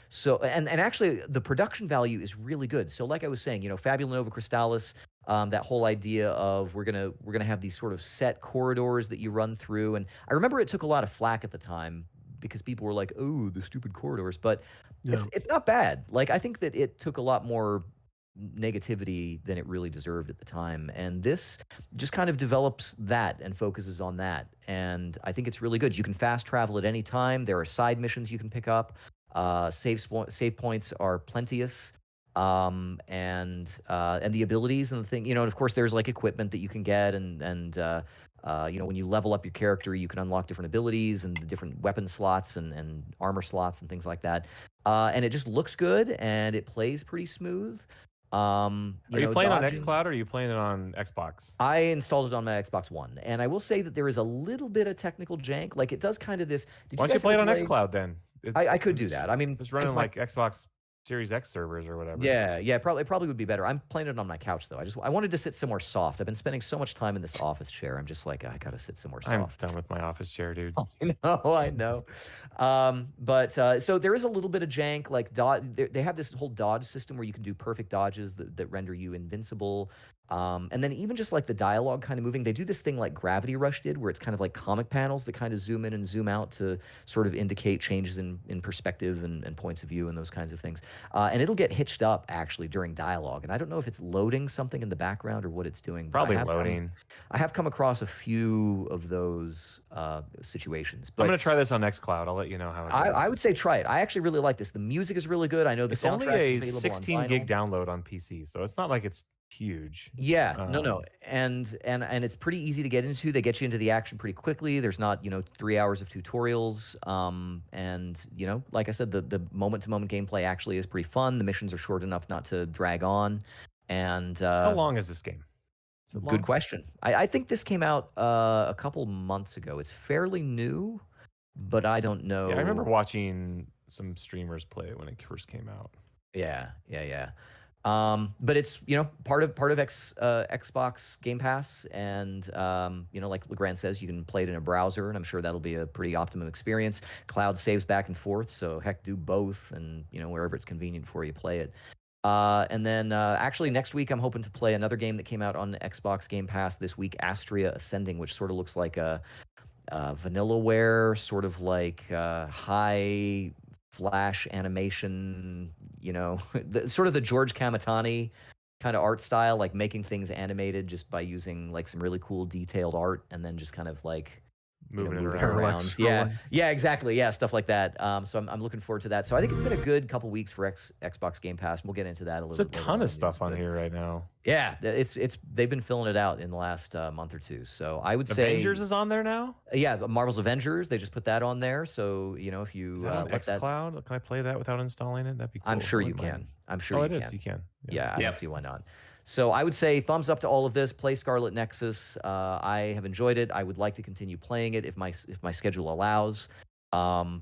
S3: So actually the production value is really good. So like I was saying, Fabula Nova Crystallis, that whole idea of we're gonna have these sort of set corridors that you run through, and I remember it took a lot of flack at the time because people were like, "Oh, the stupid corridors," but it's not bad. Like I think that it took a lot more negativity than it really deserved at the time, and this just kind of develops that and focuses on that, and I think it's really good. You can fast travel at any time. There are side missions you can pick up. Save points are plenteous. And the abilities and the thing, and of course there's like equipment that you can get, and when you level up your character, you can unlock different abilities and different weapon slots and armor slots and things like that. And it just looks good and it plays pretty smooth.
S1: Are you playing on xCloud or are you playing it on Xbox?
S3: I installed it on my Xbox One, and I will say that there is a little bit of technical jank. Like it does kind of this.
S1: Why don't you play it on xCloud then?
S3: I could do that. I mean,
S1: it's running like Xbox Series X servers or whatever.
S3: Yeah, probably would be better. I'm playing it on my couch though. I wanted to sit somewhere soft. I've been spending so much time in this office chair. I'm just like, I gotta sit somewhere
S1: I'm
S3: soft.
S1: done with my office chair, dude.
S3: I know. So there is a little bit of jank. Like they have this whole dodge system where you can do perfect dodges that render you invincible. And then even just like the dialogue kind of moving, they do this thing like Gravity Rush did, where it's kind of like comic panels that kind of zoom in and zoom out to sort of indicate changes in perspective and points of view and those kinds of things. And it'll get hitched up actually during dialogue. And I don't know if it's loading something in the background or what it's doing.
S1: Probably loading.
S3: I have come across a few of those situations. But
S1: I'm going to try this on XCloud. I'll let you know how it goes.
S3: I would say try it. I actually really like this. The music is really good. I know the
S1: it's
S3: soundtrack
S1: only a
S3: is available
S1: 16
S3: on
S1: gig
S3: vinyl.
S1: download on PC, so it's not like it's huge.
S3: Yeah, no, and it's pretty easy to get into. They get you into the action pretty quickly. There's not 3 hours of tutorials, and like I said, the moment to moment gameplay actually is pretty fun. The missions are short enough not to drag on. And
S1: how long is this game? Is it long?
S3: Good question. I think this came out a couple months ago. It's fairly new, but I don't know.
S1: Yeah, I remember watching some streamers play it when it first came out.
S3: Yeah. But it's part of Xbox Game Pass, and like LeGrande says, you can play it in a browser, and I'm sure that'll be a pretty optimum experience. Cloud saves back and forth, so heck, do both, and wherever it's convenient for you, play it. And then actually next week I'm hoping to play another game that came out on Xbox Game Pass this week, Astria Ascending, which sort of looks like a Vanillaware, sort of like high flash animation, sort of the George Kamatani kind of art style, like making things animated just by using like some really cool detailed art and then just kind of like
S1: moving it
S4: Parallax
S3: around.
S4: scrolling.
S3: Yeah, exactly. Yeah, stuff like that. So I'm looking forward to that. So I think it's been a good couple weeks for Xbox Game Pass. We'll get into that a little bit.
S1: There's a ton of stuff on here right now.
S3: Yeah, they've been filling it out in the last month or two. So I would say
S1: Avengers is on there now.
S3: Yeah, Marvel's Avengers. They just put that on there. So if you
S1: Is that on XCloud? Can I play that without installing it? That'd be cool.
S3: I'm sure you can. I'm sure you can.
S1: You can.
S3: Yeah, I don't see why not. So I would say thumbs up to all of this. Play Scarlet Nexus. I have enjoyed it. I would like to continue playing it if my schedule allows. I've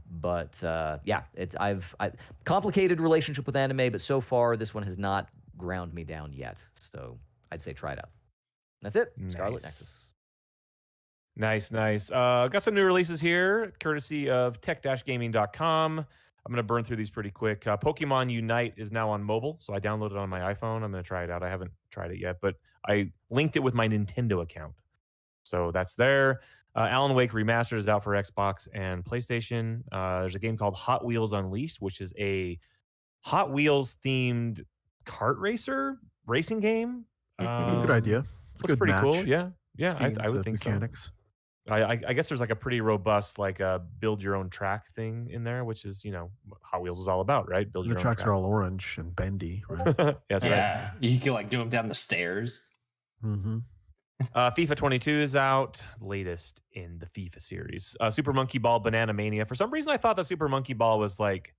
S3: complicated relationship with anime, but so far this one has not ground me down yet. So I'd say try it out. That's it.
S1: Nice.
S3: Scarlet Nexus.
S1: Nice. Got some new releases here, courtesy of tech-gaming.com. I'm going to burn through these pretty quick. Pokemon Unite is now on mobile, so I downloaded it on my iPhone. I'm going to try it out. I haven't tried it yet, but I linked it with my Nintendo account. So that's there. Alan Wake Remastered is out for Xbox and PlayStation. There's a game called Hot Wheels Unleashed, which is a Hot Wheels-themed kart racing game.
S4: Good idea. It's a
S1: looks
S4: good
S1: pretty
S4: match.
S1: cool. Yeah, I would think
S4: mechanics.
S1: so. I guess there's like a pretty robust build your own track thing in there, which is what Hot Wheels is all about, right? Build
S4: The
S1: your own
S4: tracks
S1: track.
S4: are all orange and bendy, right?
S1: That's
S2: Yeah, you can do them down the stairs.
S4: Mm-hmm.
S1: right. FIFA 22 is out, latest in the FIFA series. Super Monkey Ball Banana Mania. For some reason, I thought that Super Monkey Ball was like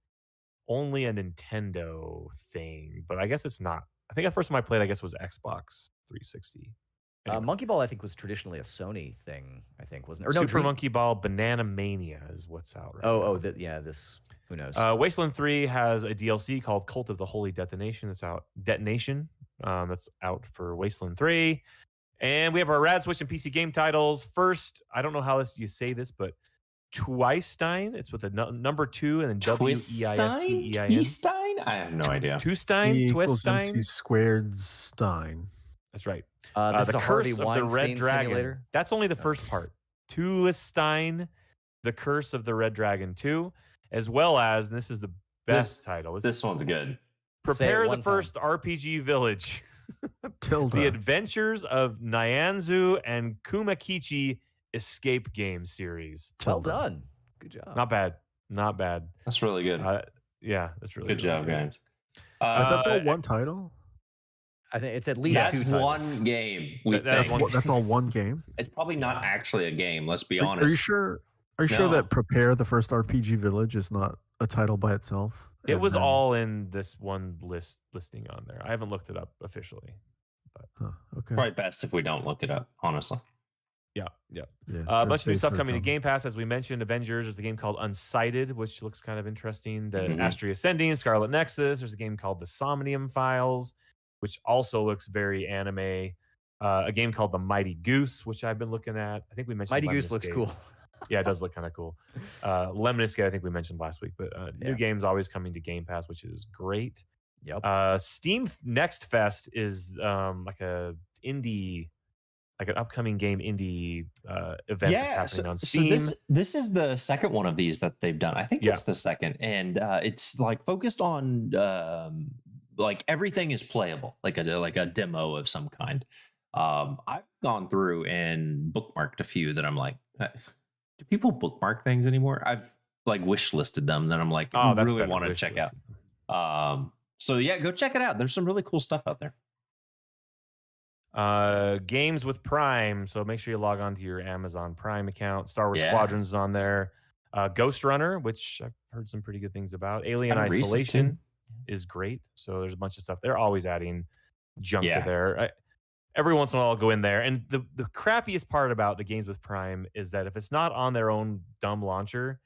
S1: only a Nintendo thing, but I guess it's not. I think the first time I played, I guess, was Xbox 360. Anyway.
S3: Monkey Ball, I think, was traditionally a Sony thing. I think wasn't it? Or
S1: Super Monkey Ball Banana Mania is what's out right now.
S3: This. Who knows?
S1: Wasteland 3 has a DLC called Cult of the Holy Detonation. That's out. Detonation. That's out for Wasteland 3. And we have our Rad Switch and PC game titles. First, I don't know how you say this, but Twistine. It's with a number 2 and then W-E-I-S-T-E-I-N.
S2: Twistine? I have no idea.
S1: Twistine.
S4: Squared Stein.
S1: That's right.
S3: This is
S1: the
S3: a
S1: Curse
S3: Harvey
S1: of the Red
S3: Weinstein
S1: Dragon.
S3: simulator?
S1: That's only the first part. Twistine, The Curse of the Red Dragon 2, as well as, and this is the best title.
S2: This one's good.
S1: Prepare the First RPG Village.
S4: Tilda.
S1: The Adventures of Nyanzou and Kumakichi Escape Game Series.
S3: Well done. Good job.
S1: Not bad.
S2: That's really good.
S1: Yeah, that's really
S2: good job,
S1: good.
S2: guys.
S4: That's all one title?
S3: I think it's at least
S2: That's
S3: two titles.
S2: one game.
S4: That's all one game?
S2: It's probably not actually a game. Let's be
S4: Are
S2: honest.
S4: you sure? Are you sure that Prepare the First RPG Village is not a title by itself?
S1: It was all in this one listing on there. I haven't looked it up officially. But
S4: okay.
S2: Probably best if we don't look it up, honestly.
S1: Yeah.
S4: Yeah,
S1: A bunch of new
S4: third-based
S1: stuff coming to
S4: search
S1: Game Pass, as we mentioned. Avengers, there's a game called Unsighted, which looks kind of interesting. The
S2: Mhm.
S1: Astria Ascending, Scarlet Nexus. There's a game called The Somnium Files, which also looks very anime. A game called The Mighty Goose, which I've been looking at. I think we mentioned
S3: Mighty
S1: Lemon
S3: Goose looks
S1: Escape.
S3: cool.
S1: Yeah, it does look kind of cool. Lemon Escape, I think we mentioned last week, but new
S3: Yeah.
S1: games always coming to Game Pass, which is great.
S3: Yep.
S1: Steam Next Fest is like a indie, like an upcoming game indie event that's happening on Steam.
S2: So this is the second one of these that they've done. I think it's the second, and it's like focused on like everything is playable, like a demo of some kind. I've gone through and bookmarked a few that I'm like, do people bookmark things anymore? I've like wish listed them that I'm like, I really want to check out. So yeah, go check it out. There's some really cool stuff out there.
S1: Games with Prime, so make sure you log on to your Amazon Prime account. Star Wars Squadrons is on there. Ghostrunner, which I've heard some pretty good things about. Alien Isolation is great. So there's a bunch of stuff. They're always adding junk to there. Every once in a while I'll go in there, and the crappiest part about the Games with Prime is that if it's not on their own dumb launcher,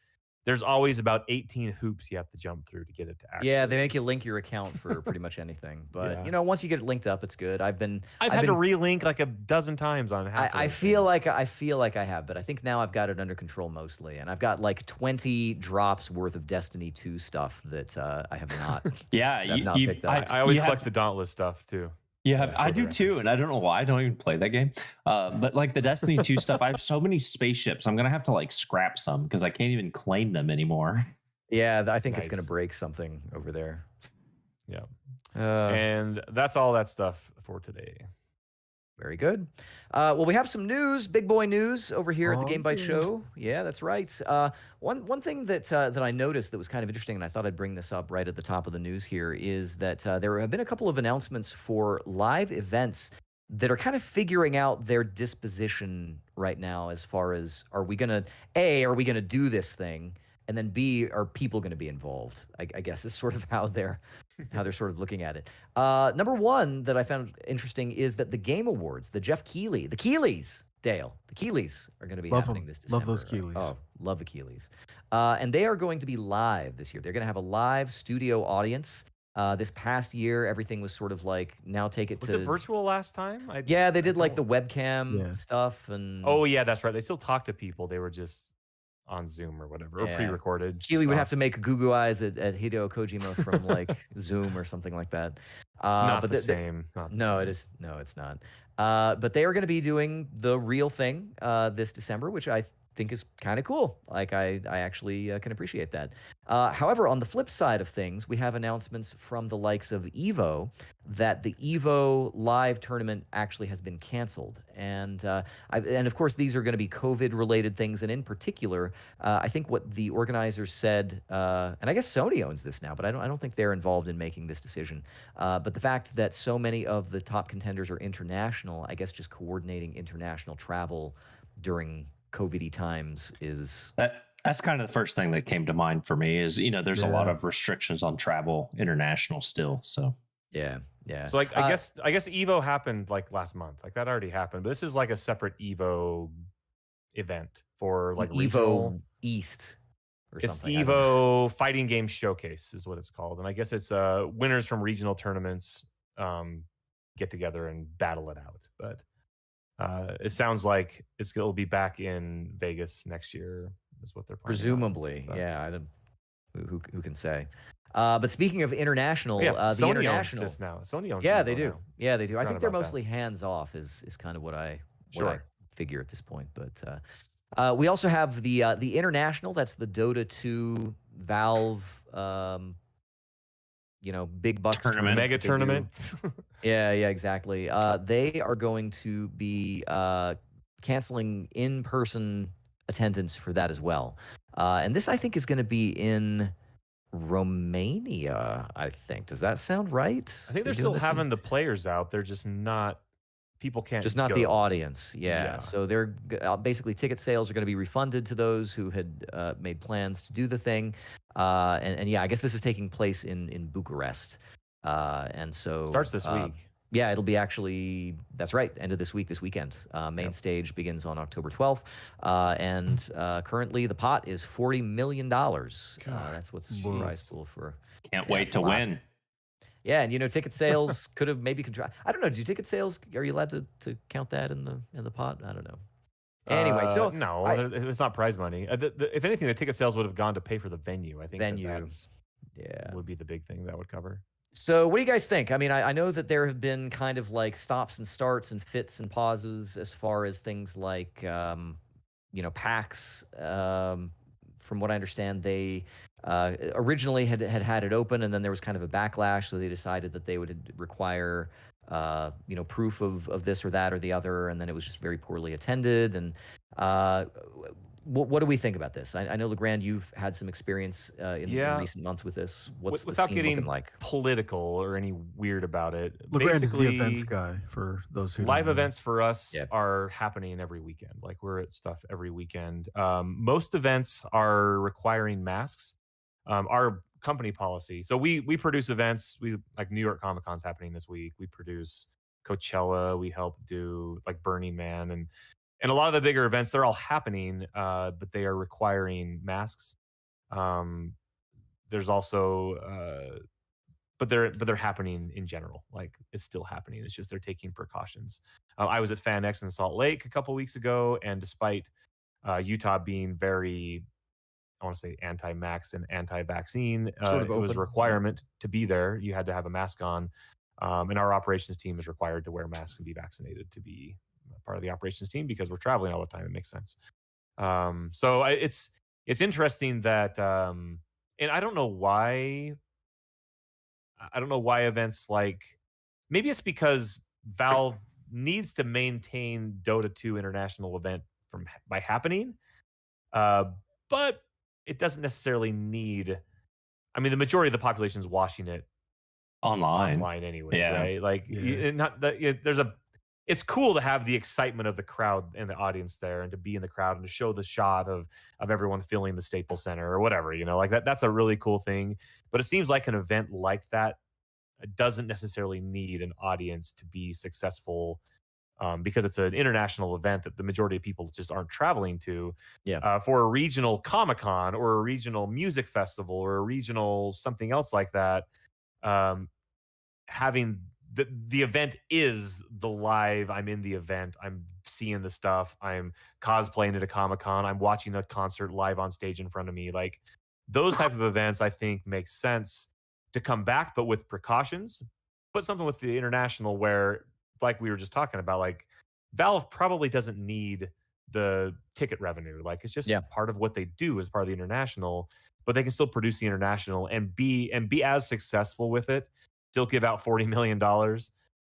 S1: there's always about 18 hoops you have to jump through to get it to actually.
S3: Yeah, they make you link your account for pretty much anything. But you know, once you get it linked up, it's good. I've had
S1: to relink like a dozen times on half.
S3: I feel like I have, but I think now I've got it under control mostly, and I've got like 20 drops worth of Destiny 2 stuff that I have not. Picked up.
S1: I always collect the Dauntless stuff too.
S2: Yeah, I do too, and I don't know why I don't even play that game. But like the Destiny 2 stuff, I have so many spaceships. I'm gonna have to like scrap some because I can't even claim them anymore.
S3: Yeah, I think it's gonna break something over there.
S1: Yeah, and that's all that stuff for today.
S3: Very good. Well, we have some news, big boy news over here at the Game Bytes Show. Yeah, that's right. One thing that I noticed that was kind of interesting, and I thought I'd bring this up right at the top of the news here, is that there have been a couple of announcements for live events that are kind of figuring out their disposition right now as far as, are we going to do this thing? And then B, are people going to be involved? I guess is sort of how they're sort of looking at it. Number one that I found interesting is that the Game Awards, the Keeleys, Dale, the Keeleys are going to be happening this December.
S4: Love those Keeleys.
S3: Oh, love the Keeleys. And they are going to be live this year. They're going to have a live studio audience. This past year, everything was sort of like, now take it to...
S1: Was it virtual last time?
S3: They did like the webcam stuff. And
S1: oh, yeah, that's right. They still talk to people. They were just on Zoom or whatever, or pre-recorded.
S3: Keeley would have to make goo eyes at Hideo Kojima from like Zoom or something like that.
S1: It's not the same.
S3: No, it's not. But they are going to be doing the real thing this December, which I think is kind of cool. Like I actually can appreciate that. However, on the flip side of things, we have announcements from the likes of Evo that the Evo live tournament actually has been canceled, and of course these are going to be COVID-related things, and in particular, I think what the organizers said, and I guess Sony owns this now, but I don't think they're involved in making this decision. But the fact that so many of the top contenders are international, I guess just coordinating international travel during COVID-y times is...
S2: That's kind of the first thing that came to mind for me is, there's a lot of restrictions on travel international still. So
S3: yeah.
S1: So like I guess Evo happened like last month. Like that already happened. But this is like a separate Evo event for like
S3: Evo
S1: regional.
S3: East or
S1: it's
S3: something.
S1: Evo Fighting Game Showcase is what it's called. And I guess it's winners from regional tournaments get together and battle it out. But it sounds like it'll be back in Vegas next year. Is what they're planning.
S3: Presumably, who can say? But speaking of international, the
S1: Sony
S3: international
S1: owns this now. Sony owns.
S3: Yeah, they do.
S1: Now.
S3: Yeah, they do. I think they're mostly hands off. Is kind of what I figure at this point. But we also have the international. That's the Dota 2 Valve. Big bucks
S2: tournament,
S1: mega tournament.
S3: Yeah, exactly. They are going to be canceling in-person attendance for that as well. And this, I think, is going to be in Romania, I think. Does that sound right?
S1: I think they're still having the players out. They're just not... People can't
S3: just not
S1: go.
S3: the audience. Yeah. So they're basically ticket sales are going to be refunded to those who had made plans to do the thing. And I guess this is taking place in Bucharest. And so...
S1: Starts this week.
S3: Yeah, it'll be actually, that's right, end of this week, this weekend. Main stage begins on October 12th. And currently the pot is $40 million. That's what's the prize pool for.
S2: Can't wait to win.
S3: Yeah, and ticket sales could have maybe I don't know. Do ticket sales, are you allowed to count that in the pot? I don't know. Anyway, so
S1: no, it's not prize money. If anything, the ticket sales would have gone to pay for the venue. I think that's would be the big thing that would cover.
S3: So what do you guys think? I mean, I know that there have been kind of like stops and starts and fits and pauses as far as things like, PAX. From what I understand, they originally had it open, and then there was kind of a backlash, so they decided that they would require proof of this or that or the other, and then it was just very poorly attended. And what do we think about this? I know, LeGrande, you've had some experience in recent months with this. What's the scene looking like?
S1: Political or any weird about it.
S4: LeGrande is the events guy for those who
S1: live events for us are happening every weekend. Like, we're at stuff every weekend. Most events are requiring masks. Our company policy. So we produce events. We like New York Comic Con's happening this week. We produce Coachella. We help do like Burning Man and a lot of the bigger events. They're all happening, but they are requiring masks. There's also, but they're happening in general. Like, it's still happening. It's just they're taking precautions. I was at FanX in Salt Lake a couple weeks ago, and despite Utah being very, I want to say, anti-max and anti-vaccine, it was a requirement to be there. You had to have a mask on, and our operations team is required to wear masks and be vaccinated to be part of the operations team because we're traveling all the time. It makes sense. So it's interesting that, and I don't know why. I don't know why events like, maybe it's because Valve needs to maintain Dota 2 international event by happening, but it doesn't necessarily need. I mean, the majority of the population is watching it online anyways, right? Like, it's cool to have the excitement of the crowd and the audience there, and to be in the crowd and to show the shot of everyone filling the Staples Center or whatever, like that's a really cool thing. But it seems like an event like that doesn't necessarily need an audience to be successful, because it's an international event that the majority of people just aren't traveling to. For a regional Comic-Con or a regional music festival or a regional something else like that, having the event is the live. I'm in the event. I'm seeing the stuff. I'm cosplaying at a Comic-Con. I'm watching a concert live on stage in front of me. Like, those type of events, I think, make sense to come back, but with precautions. But something with the international where, like we were just talking about, like, Valve probably doesn't need the ticket revenue. Like, it's just part of what they do as part of the international, but they can still produce the international and be as successful with it, still give out $40 million,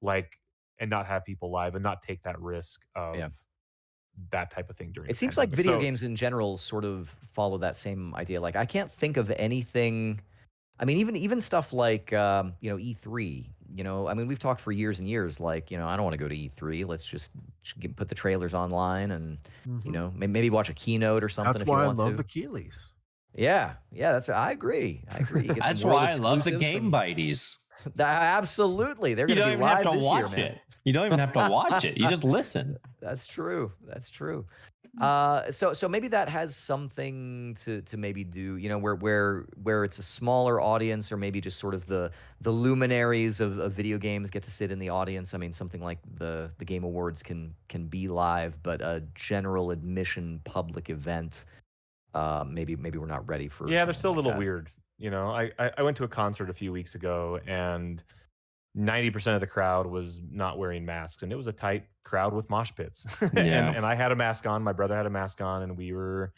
S1: like, and not have people live and not take that risk of that type of thing during
S3: it seems like video games in general sort of follow that same idea. Like, I can't think of anything. I mean, even stuff like E3. I mean, we've talked for years and years. Like, I don't want to go to E3. Let's just put the trailers online and maybe watch a keynote or something.
S4: That's
S3: if
S4: why
S3: you want
S4: I love
S3: to.
S4: the Keeleys.
S3: Yeah, I agree. You get
S2: That's
S3: some
S2: why I love the Game Bytes.
S3: Absolutely, they're going to be live this year, man.
S2: You don't even have to watch it. You just listen.
S3: That's true. So maybe that has something to maybe do, where it's a smaller audience, or maybe just sort of the luminaries of video games get to sit in the audience. I mean, something like the Game Awards can be live, but a general admission public event, maybe we're not ready for.
S1: Yeah, they're still a little weird. I went to a concert a few weeks ago, and 90% of the crowd was not wearing masks, and it was a tight crowd with mosh pits. and I had a mask on, my brother had a mask on, and we were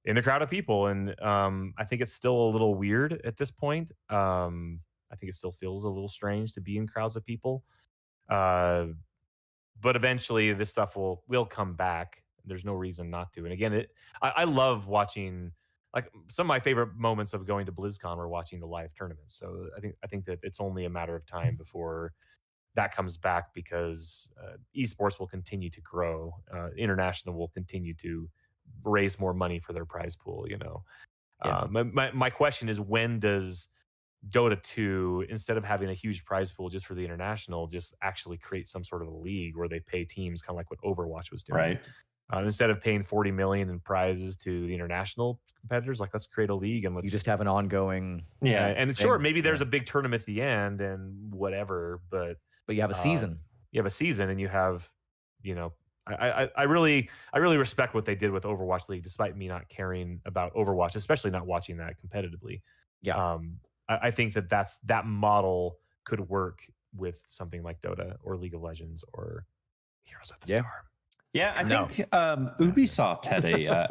S1: in the crowd of people. And I think it's still a little weird at this point. I think it still feels a little strange to be in crowds of people. But eventually this stuff will come back. There's no reason not to. And again, I love watching. Like, some of my favorite moments of going to BlizzCon were watching the live tournaments. So I think that it's only a matter of time before that comes back, because esports will continue to grow. International will continue to raise more money for their prize pool. My question is, when does Dota 2, instead of having a huge prize pool just for the international, just actually create some sort of a league where they pay teams, kind of like what Overwatch was doing.
S2: Right.
S1: Instead of paying 40 million in prizes to the international competitors, like let's create a league and let's
S3: You just have an ongoing.
S2: Yeah.
S1: and
S3: thing.
S1: sure, maybe there's
S3: Yeah.
S1: a big tournament at the end and whatever, but
S3: you have a season.
S1: You have a season, and you have, I really respect what they did with Overwatch League, despite me not caring about Overwatch, especially not watching that competitively.
S3: Yeah.
S1: I think that model could work with something like Dota or League of Legends or Heroes of the Storm.
S2: Yeah, I think Ubisoft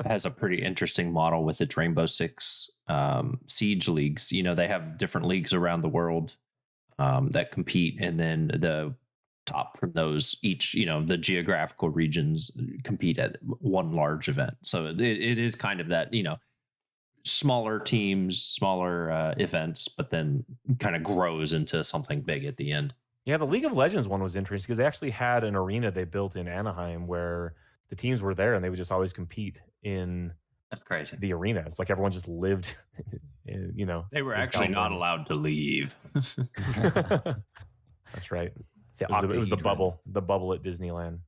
S2: has a pretty interesting model with its Rainbow Six Siege leagues. They have different leagues around the world that compete, and then the top from those each, the geographical regions compete at one large event. So it is kind of that, smaller teams, smaller events, but then kind of grows into something big at the end.
S1: Yeah, the League of Legends one was interesting because they actually had an arena they built in Anaheim where the teams were there and they would just always compete in
S2: That's crazy.
S1: the arena. It's like everyone just lived,
S2: They were actually not allowed to leave.
S1: That's right.
S3: The
S1: It was the
S3: octahedron.
S1: bubble at Disneyland.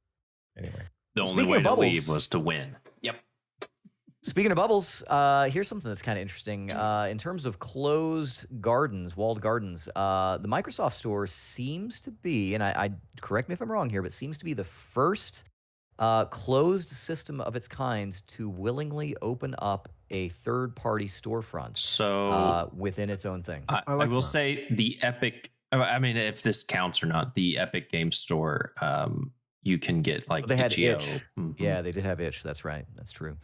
S1: Anyway.
S2: The only
S3: Speaking
S2: way
S3: of
S2: to
S3: bubbles-
S2: leave was to win. Yep.
S3: Speaking of bubbles, here's something that's kind of interesting. In terms of closed gardens, walled gardens, the Microsoft Store seems to be, and I correct me if I'm wrong here, but seems to be the first closed system of its kind to willingly open up a third-party storefront
S2: So
S3: within its own thing.
S2: I
S4: like
S2: will
S4: that.
S2: say the Epic, I mean, if this counts or not, the Epic Game Store, you can get like
S3: They had
S2: itch.io.
S3: itch.
S2: Mhm.
S3: Yeah, they did have itch. That's right. That's true.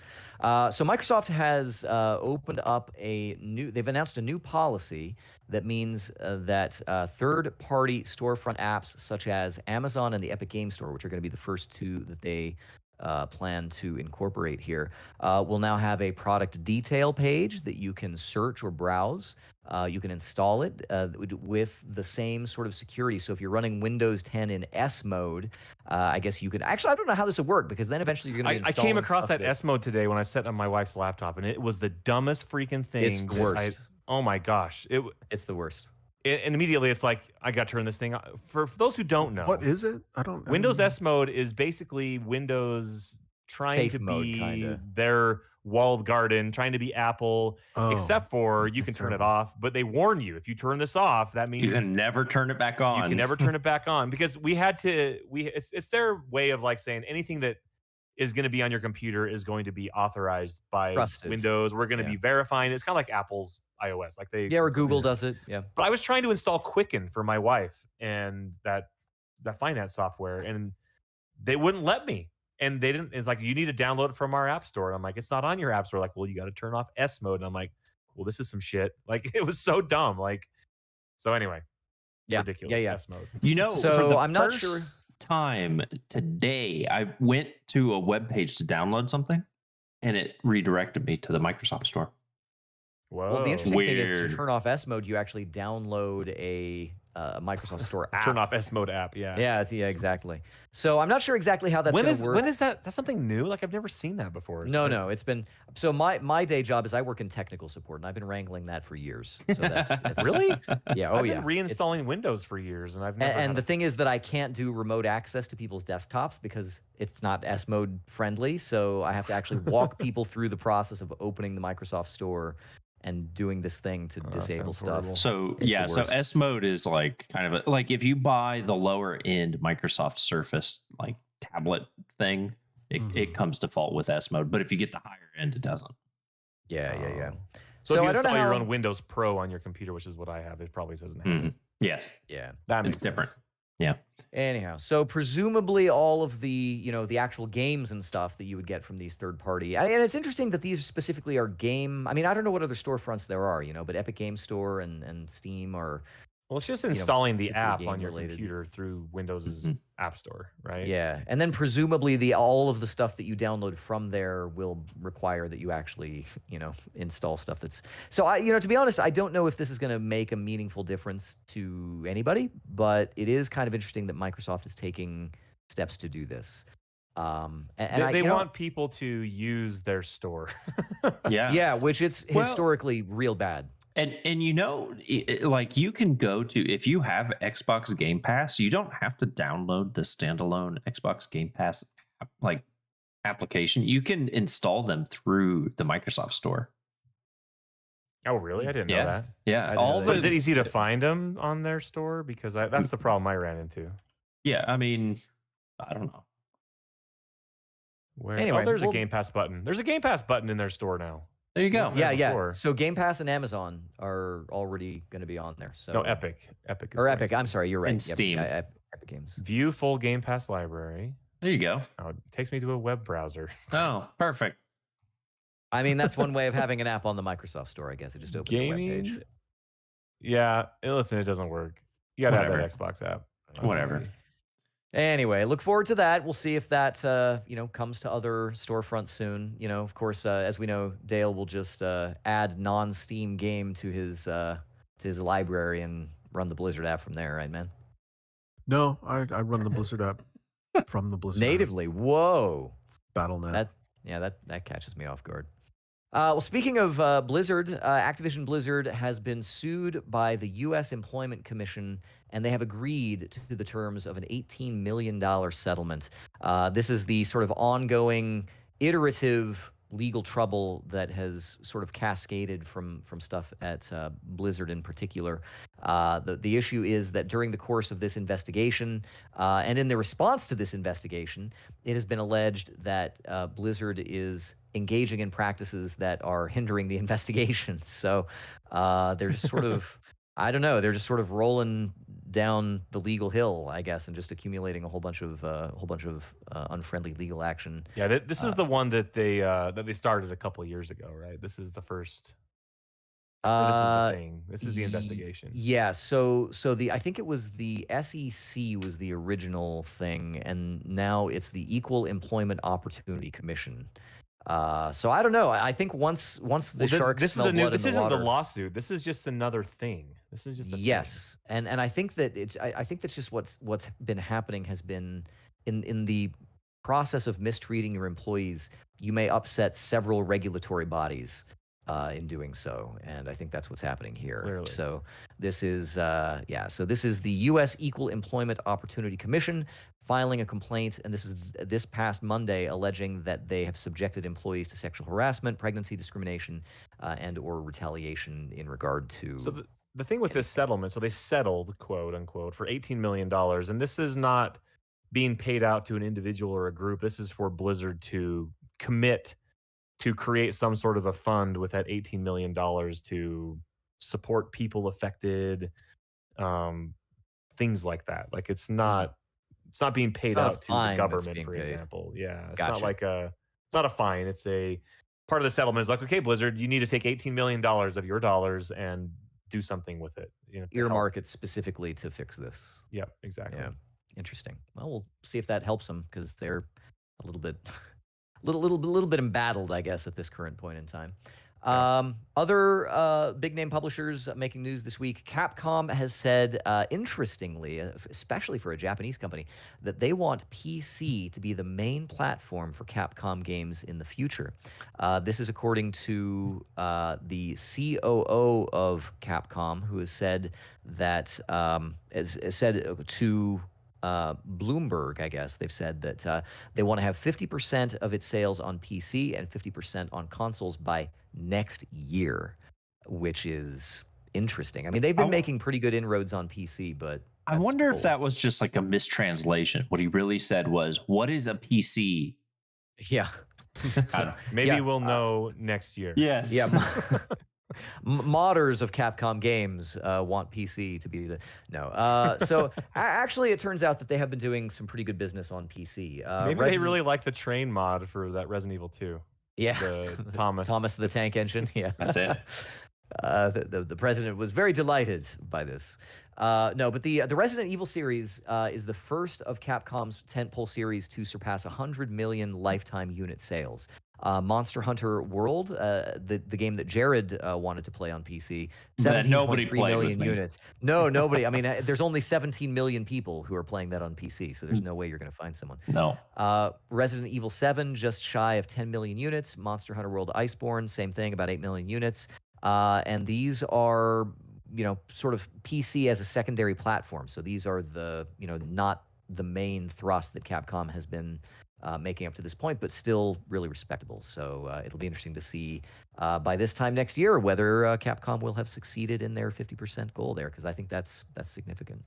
S3: So Microsoft has opened up they've announced a new policy that means that third-party storefront apps such as Amazon and the Epic Game Store, which are going to be the first two that they plan to incorporate here, will now have a product detail page that you can search or browse. You can install it with the same sort of security. So if you're running Windows 10 in S mode, I guess you could. Actually, I don't know how this would work because then eventually you're going to be
S1: I
S3: installing
S1: came across
S3: stuff
S1: that S mode today when I set up my wife's laptop, and it was the dumbest freaking thing.
S3: It's the worst.
S1: Oh my gosh!
S3: It's the worst.
S1: And immediately it's like I got to turn this thing on. For those who don't know,
S4: What is it? I don't.
S1: Windows S mode is basically Windows trying
S3: Safe
S1: to
S3: mode,
S1: be
S3: kinda.
S1: their walled garden, trying to be Apple, except for you can
S4: that's
S1: turn it
S4: terrible.
S1: off. But they warn you if you turn this off, that means
S2: You can never turn it back on.
S1: you can never turn it back on because it's their way of like saying anything that is going to be on your computer is going to be authorized by
S3: Trusted.
S1: Windows. We're going to
S3: Yeah.
S1: be verifying. It's kind of like Apple's iOS. Like they
S3: Yeah, or Google does it. Yeah.
S1: But I was trying to install Quicken for my wife and that finance software, and they wouldn't let me. And they didn't. It's like, you need to download it from our app store. And I'm like, it's not on your app store. Like, well, you got to turn off S mode. And I'm like, well, this is some shit. Like, it was so dumb. Like, so anyway,
S3: Yeah.
S1: ridiculous
S3: Yeah.
S1: S mode.
S3: So
S2: for the
S3: I'm not
S2: first
S3: sure-
S2: time today, I went to a web page to download something, and it redirected me to the Microsoft Store.
S1: Whoa.
S3: Well, the interesting thing is to
S2: Weird.
S3: turn off S mode, you actually download a Microsoft Store app.
S1: Turn off S mode app. Yeah.
S3: Yeah, exactly. So I'm not sure exactly how that's
S1: When
S3: going to work.
S1: is that? That's something new. Like, I've never seen that before.
S3: No. It's been so my day job is I work in technical support, and I've been wrangling that for years. So that's
S1: Really?
S3: Yeah. Oh
S1: I've
S3: yeah.
S1: been reinstalling Windows for years, and I've never.
S3: And
S1: had
S3: the thing is that I can't do remote access to people's desktops because it's not S mode friendly. So I have to actually walk people through the process of opening the Microsoft Store and doing this thing to
S1: that
S3: disable
S1: sounds
S3: stuff.
S1: horrible.
S2: So
S3: It's
S2: yeah,
S3: the
S2: so
S3: worst.
S2: S mode is like kind of like if you buy the lower end Microsoft Surface like tablet thing, it comes default with S mode. But if you get the higher end, it doesn't.
S3: Yeah.
S1: So, if you
S3: I don't know
S1: install your
S3: how-
S1: own Windows Pro on your computer, which is what I have, it probably doesn't have.
S2: Mhm. Yes,
S3: Yeah.
S1: That
S2: it's
S1: makes
S2: different.
S1: sense.
S3: Anyhow, so presumably all of the, the actual games and stuff that you would get from these third party, and it's interesting that these specifically are game. I mean, I don't know what other storefronts there are, but Epic Game Store and Steam are,
S1: Well, it's just installing the
S3: specifically
S1: app on your
S3: game-related.
S1: computer through Windows's
S2: Mhm.
S1: App Store, right?
S3: yeah. And then presumably all of the stuff that you download from there will require that you actually, install stuff that's. So to be honest, I don't know if this is going to make a meaningful difference to anybody, but it is kind of interesting that Microsoft is taking steps to do this. And
S1: They want people to use their store.
S2: Yeah.
S3: Yeah, which it's
S2: Well-
S3: historically real bad.
S2: And you know, like you can go to, if you have Xbox Game Pass, you don't have to download the standalone Xbox Game Pass like application. You can install them through the Microsoft Store.
S1: Oh, really? I didn't know that.
S2: Yeah.
S1: Is it easy to find them on their store? Because that's the problem I ran into.
S2: Yeah, I mean, I don't know.
S1: Anyway, there's a Game Pass button. There's a Game Pass button in their store now.
S2: There you go.
S3: Yeah. So Game Pass and Amazon are already going to be on there. So
S1: no, Epic. Epic.
S3: Epic. I'm sorry, you're right.
S2: And Steam.
S3: Epic Games.
S1: View full Game Pass library.
S2: There you go.
S1: Oh, it takes me to a web browser.
S2: Oh, perfect.
S3: I mean, that's one way of having an app on the Microsoft Store, I guess. It just opens the web page.
S1: Yeah. Listen, it doesn't work. You got to have that Xbox app.
S2: Whatever.
S3: Anyway, look forward to that. We'll see if that comes to other storefronts soon. Of course, as we know, Dale will just add non-Steam game to his library and run the Blizzard app from there, right, man?
S4: No, I run the Blizzard app from the Blizzard
S3: natively.
S4: App.
S3: Whoa,
S4: Battle.net.
S3: That catches me off guard. Well, speaking of Blizzard, Activision Blizzard has been sued by the U.S. Employment Commission, and they have agreed to the terms of an $18 million settlement. This is the sort of ongoing, iterative legal trouble that has sort of cascaded from stuff at Blizzard in particular. The issue is that during the course of this investigation, and in the response to this investigation, it has been alleged that Blizzard is engaging in practices that are hindering the investigation. So they're just sort of, I don't know, they're just sort of rolling down the legal hill, I guess, and just accumulating a whole bunch of unfriendly legal action.
S1: Yeah, this is the one that they started a couple of years ago, right? This is the first. This is the thing. This is the investigation.
S3: Yeah. So I think it was the SEC was the original thing, and now it's the Equal Employment Opportunity Commission. So I don't know. I think once the sharks smell blood in the water.
S1: This isn't the lawsuit. This is just another thing. This is just a
S3: thing. And I think that I think that's just what's been happening has been in the process of mistreating your employees. You may upset several regulatory bodies in doing so, and I think that's what's happening here.
S1: Clearly.
S3: So this is So this is the U.S. Equal Employment Opportunity Commission filing a complaint, and this is this past Monday, alleging that they have subjected employees to sexual harassment, pregnancy discrimination, and or retaliation in regard to.
S1: So the thing with this settlement, so they settled, quote unquote, for $18 million, and this is not being paid out to an individual or a group. This is for Blizzard to commit to create some sort of a fund with that $18 million to support people affected, things like that. Like it's not being paid out to the government, for example. Yeah, it's not like it's not a fine. It's a part of the settlement is like, okay, Blizzard, you need to take $18 million of your dollars and do something with it.
S3: Earmark it specifically to fix this.
S1: Yep, exactly.
S3: Yeah, interesting. Well, we'll see if that helps them because they're a little bit embattled, I guess, at this current point in time. Other big name publishers making news this week. Capcom has said, interestingly, especially for a Japanese company, that they want PC to be the main platform for Capcom games in the future. This is according to the COO of Capcom, who has said that, said to Bloomberg, I guess, they've said that they want to have 50% of its sales on PC and 50% on consoles by next year, which is interesting. I mean, they've been making pretty good inroads on PC, but
S2: I wonder if that was just like a mistranslation. What he really said was, what is a PC?
S3: Yeah.
S1: Maybe we'll know next year.
S2: Yes.
S3: Yeah. Modders of Capcom games want PC to be so actually it turns out that they have been doing some pretty good business on PC.
S1: Maybe they really like the train mod for that Resident Evil 2.
S3: Yeah,
S1: the Thomas
S3: the Tank Engine. Yeah,
S2: that's it.
S3: The president was very delighted by this. No, but the Resident Evil series is the first of Capcom's tentpole series to surpass 100 million lifetime unit sales. Monster Hunter World, the game that Jerod wanted to play on PC, 17.3 million units. No, nobody. I mean, there's only 17 million people who are playing that on PC, so there's no way you're going to find someone.
S2: No.
S3: Resident Evil 7, just shy of 10 million units. Monster Hunter World Iceborne, same thing, about 8 million units. And these are, sort of PC as a secondary platform. So these are the, not the main thrust that Capcom has been making up to this point, but still really respectable. So it'll be interesting to see by this time next year whether Capcom will have succeeded in their 50% goal there, because I think that's significant.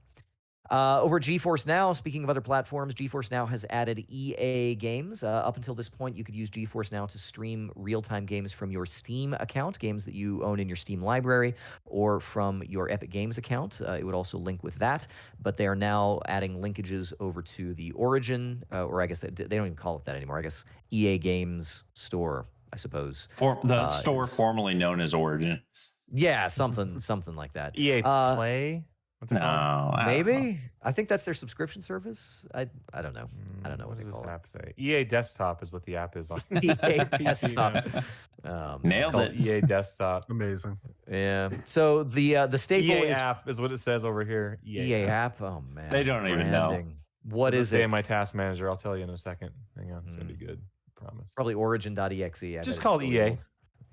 S3: Over at GeForce Now, speaking of other platforms, GeForce Now has added EA games. Up until this point, you could use GeForce Now to stream real-time games from your Steam account, games that you own in your Steam library, or from your Epic Games account. It would also link with that, but they are now adding linkages over to the Origin, or I guess they don't even call it that anymore. I guess EA Games Store, I suppose.
S2: For the store formerly known as Origin.
S3: Yeah, something like that.
S1: EA Play? What's it called?
S3: Maybe. I think that's their subscription service. I don't know. I don't know what
S1: does
S3: they call
S1: this
S3: it.
S1: app say? EA Desktop is what the app is on.
S3: EA Desktop.
S2: Nailed
S1: Called
S2: it.
S1: EA Desktop.
S4: Amazing.
S3: Yeah. So the staple
S1: EA
S3: is
S1: app is what it says over here.
S3: EA app. Oh man.
S2: They don't even know.
S3: Branding. What is
S1: it?
S3: it?
S1: In my task manager. I'll tell you in a second. Hang on. It's gonna be good. I promise.
S3: Probably Origin.exe.
S1: Just call it EA.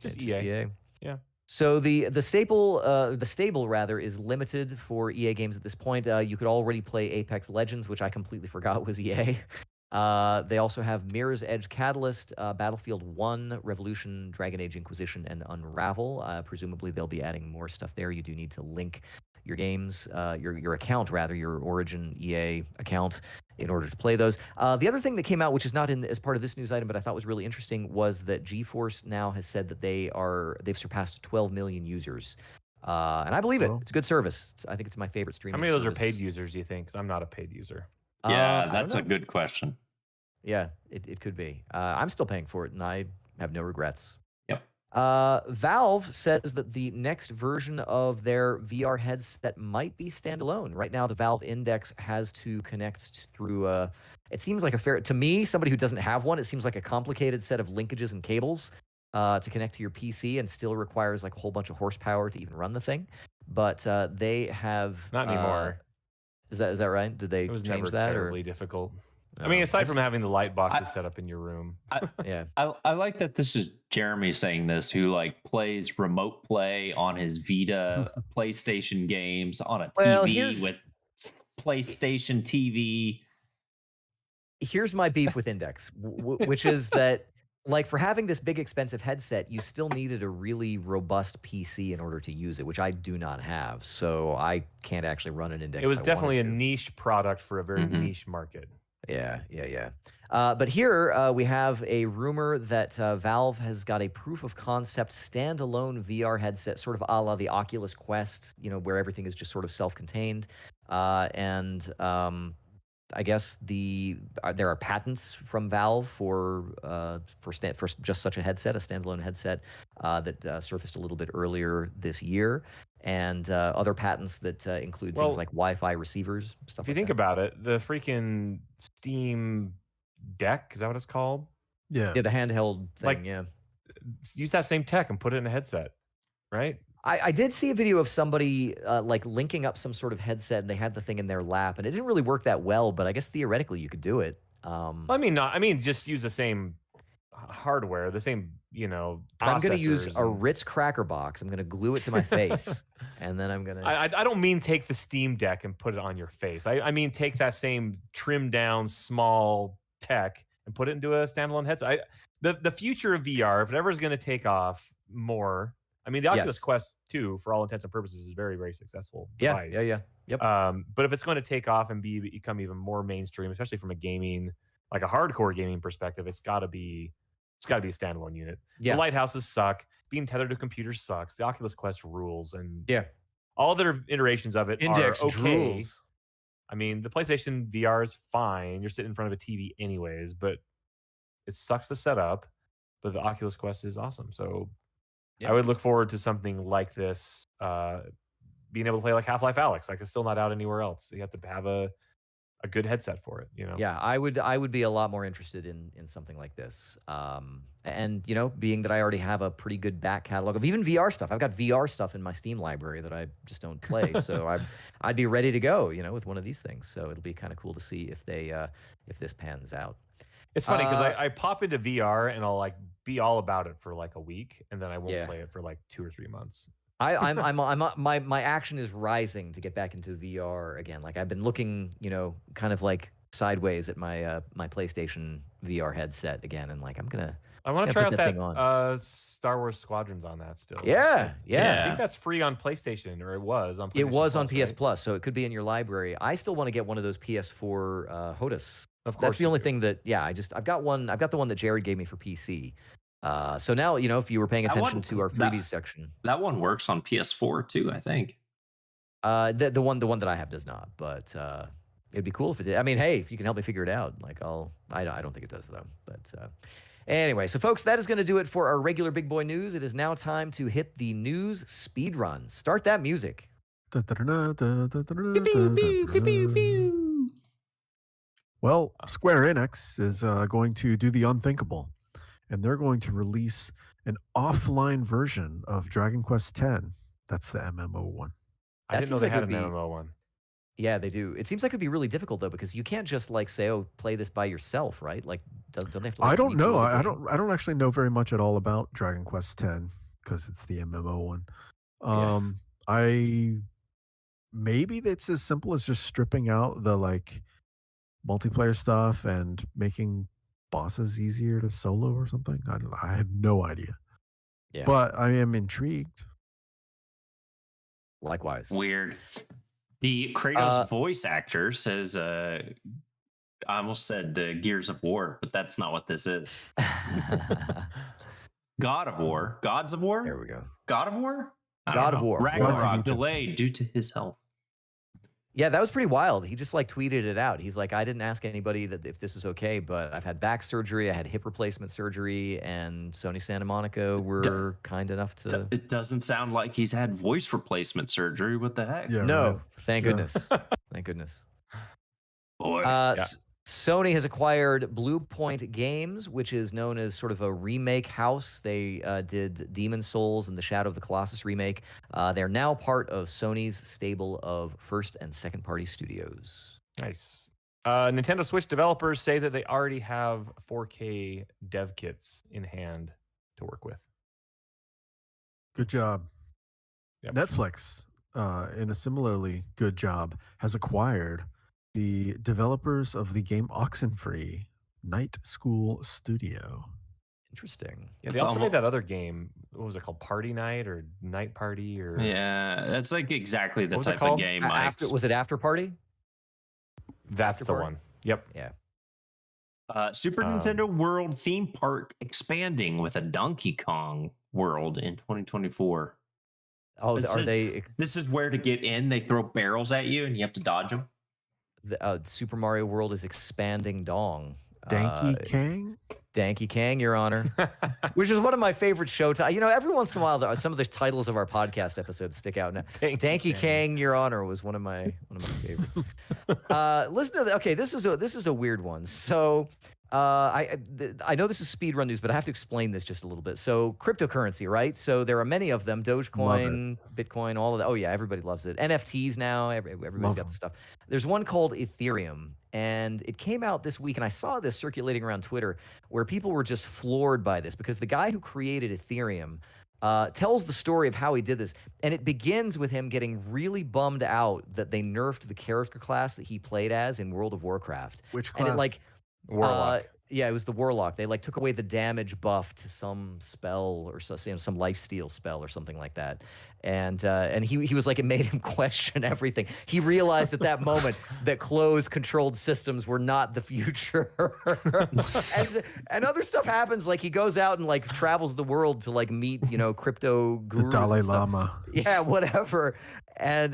S1: Just
S3: Just
S1: EA.
S3: EA.
S1: Yeah.
S3: So the stable rather is limited for EA games at this point. You could already play Apex Legends, which I completely forgot was EA. They also have Mirror's Edge Catalyst, Battlefield 1, Revolution, Dragon Age Inquisition, and Unravel. Presumably they'll be adding more stuff there. You do need to link your games, your account rather, your Origin EA account, in order to play those. The other thing that came out, which is not as part of this news item, but I thought was really interesting, was that GeForce Now has said that they've surpassed 12 million users. And I believe it. It's a good service. I think it's my favorite streaming
S1: How many of those
S3: service.
S1: are paid users, do you think? 'Cause I'm not a paid user.
S2: Yeah, that's a good question.
S3: Yeah, it could be. I'm still paying for it, and I have no regrets.
S2: Yep.
S3: Valve says that the next version of their VR headset might be standalone. Right now, the Valve Index has to connect through it seems like to me, somebody who doesn't have one, it seems like a complicated set of linkages and cables to connect to your PC, and still requires like a whole bunch of horsepower to even run the thing. But they have
S1: Not anymore.
S3: Is that right? Did they
S1: It was
S3: change
S1: never
S3: that?
S1: terribly difficult. I mean, aside from having the light boxes set up in your room.
S3: Yeah.
S2: I like that this is Jeremy saying this, who like plays remote play on his Vita PlayStation games on a TV with PlayStation TV.
S3: Here's my beef with Index, which is that, like, for having this big expensive headset, you still needed a really robust PC in order to use it, which I do not have. So I can't actually run an Index.
S1: It was
S3: if I
S1: definitely a
S3: wanted to.
S1: niche product for a very niche market.
S3: Yeah. But here we have a rumor that Valve has got a proof of concept standalone VR headset, sort of a la the Oculus Quest, where everything is just sort of self-contained. I guess there are patents from Valve for just such a headset, a standalone headset that surfaced a little bit earlier this year, and other patents that include things like Wi-Fi receivers, stuff.
S1: If you think about it, the freaking Steam Deck, is that what it's called?
S3: Yeah, the handheld thing.
S1: Use that same tech and put it in a headset, right?
S3: I did see a video of somebody like linking up some sort of headset, and they had the thing in their lap, and it didn't really work that well. But I guess theoretically you could do it.
S1: Just use the same hardware, the same, processors.
S3: I'm going to use a Ritz cracker box. I'm going to glue it to my face, and then I'm going to.
S1: I don't mean take the Steam Deck and put it on your face. I mean take that same trimmed down small tech and put it into a standalone headset. The future of VR, if it ever is going to take off more. I mean, the Oculus Quest 2, for all intents and purposes, is a very, very successful device.
S3: Yeah. Yep.
S1: But if it's going to take off and become even more mainstream, especially from a gaming, like a hardcore gaming perspective, it's got to be a standalone unit.
S3: Yeah.
S1: The lighthouses suck. Being tethered to computers sucks. The Oculus Quest rules, and all their iterations of it
S3: Index
S1: are okay.
S3: rules.
S1: I mean, the PlayStation VR is fine. You're sitting in front of a TV anyways, but it sucks to set up. But the Oculus Quest is awesome. So I would look forward to something like this, being able to play like Half-Life Alyx. Like, it's still not out anywhere else. So you have to have a good headset for it.
S3: Yeah, I would be a lot more interested in something like this. And being that I already have a pretty good back catalog of even VR stuff. I've got VR stuff in my Steam library that I just don't play. So I'd be ready to go, with one of these things. So it'll be kind of cool to see if this pans out.
S1: It's funny because I pop into VR and I'll like be all about it for like a week, and then I won't
S3: Yeah.
S1: play it for like 2 or 3 months.
S3: My action is rising to get back into VR again. Like I've been looking, kind of like sideways at my my PlayStation VR headset again, and like
S1: I want to
S3: Yeah,
S1: try
S3: put
S1: out
S3: that
S1: that Star Wars Squadrons on that still.
S3: yeah.
S1: I think that's free on PlayStation, or it was on PlayStation.
S3: It was on PS
S1: right?
S3: Plus, so it could be in your library. I still want to get one of those PS4 HOTAS.
S1: Of course,
S3: That's the
S1: you
S3: only
S1: do.
S3: thing that I've got one. I've got the one that Jerod gave me for PC. So now if you were paying
S2: That
S3: attention
S2: one-
S3: to our
S2: that-
S3: freebies section,
S2: That one works on PS4 too, I think.
S3: the one that I have does not, but it'd be cool if it did. I mean, hey, if you can help me figure it out, like I don't think it does though. But anyway, so folks, that is going to do it for our regular big boy news. It is now time to hit the news speed run. Start that music.
S4: Well, Square Enix is going to do the unthinkable, and they're going to release an offline version of Dragon Quest X. That's the MMO one.
S1: I
S3: That
S1: didn't know
S3: seems
S1: they
S3: like
S1: had
S3: it'd
S1: an
S3: be-
S1: MMO one.
S3: Yeah, they do. It seems like it'd be really difficult though, because you can't just like say, "Oh, play this by yourself," right? Like, don't they have to? Like,
S4: I don't
S3: retool
S4: know.
S3: the
S4: I
S3: game?
S4: don't actually know very much at all about Dragon Quest X because it's the MMO one. I maybe it's as simple as just stripping out the like multiplayer stuff and making bosses easier to solo or something. I have no idea.
S3: Yeah.
S4: But I am intrigued.
S3: Likewise.
S2: Weird. The Kratos voice actor says, I almost said Gears of War, but that's not what this is. God of War. Gods of War?
S3: There we go.
S2: God of War? I
S3: God
S2: don't
S3: of
S2: know.
S3: War.
S4: Gods of
S2: Ragnarok
S4: Egypt.
S2: delayed due to his health.
S3: Yeah, that was pretty wild. He just like tweeted it out. He's like, I didn't ask anybody that if this is okay, but I've had back surgery, I had hip replacement surgery, and Sony Santa Monica were kind enough to.
S2: It doesn't sound like he's had voice replacement surgery. What the heck?
S4: Yeah,
S3: No,
S4: right.
S3: thank
S4: Yeah.
S3: goodness. Thank goodness.
S2: Boy.
S3: Sony has acquired Blue Point Games, which is known as sort of a remake house. They did Demon Souls and the Shadow of the Colossus remake. They're now part of Sony's stable of first and second party studios.
S1: Nice. Nintendo Switch developers say that they already have 4K dev kits in hand to work with.
S4: Good job.
S1: Yep.
S4: Netflix, in a similarly good job, has acquired the developers of the game Oxenfree, Night School Studio.
S3: Interesting.
S1: Yeah, they
S2: It's
S1: also
S2: almo-
S1: made that other game. What was it called? Party Night or Night Party or
S2: Yeah, that's like exactly the
S1: What was it
S2: type of
S1: called?
S2: game. Mike.
S3: Was it After Party?
S1: That's the
S3: Afterparty?
S1: one. Yep.
S3: Yeah.
S2: Super Nintendo World theme park expanding with a Donkey Kong World in 2024.
S3: Oh,
S2: It
S3: are
S2: says-
S3: they
S2: This is where to get in. They throw barrels at you and you have to dodge them.
S3: Super Mario World is expanding dong.
S4: Danky Kang?
S3: Danky Kang, Your Honor. Which is one of my favorite show titles. Every once in a while, some of the titles of our podcast episodes stick out. Now, Danky Kang, Your Honor, was one of my favorites. Listen to okay. This is a weird one. So I know this is speedrun news, but I have to explain this just a little bit. So cryptocurrency, right? So there are many of them: Dogecoin, Bitcoin, all of that. Oh yeah, everybody loves it. NFTs now, everybody's
S4: Love
S3: got
S4: them.
S3: the stuff. There's one called Ethereum, and it came out this week, and I saw this circulating around Twitter, where people were just floored by this because the guy who created Ethereum tells the story of how he did this, and it begins with him getting really bummed out that they nerfed the character class that he played as in World of Warcraft.
S4: Which
S3: And
S4: class?
S3: it like
S1: Warlock.
S3: yeah, it was the Warlock. They like took away the damage buff to some spell or some lifesteal spell or something like that. And he was like, it made him question everything. He realized at that moment that closed controlled systems were not the future. and other stuff happens, like he goes out and like travels the world to like meet crypto gurus
S4: the Dalai
S3: and stuff.
S4: Lama.
S3: Yeah, whatever. And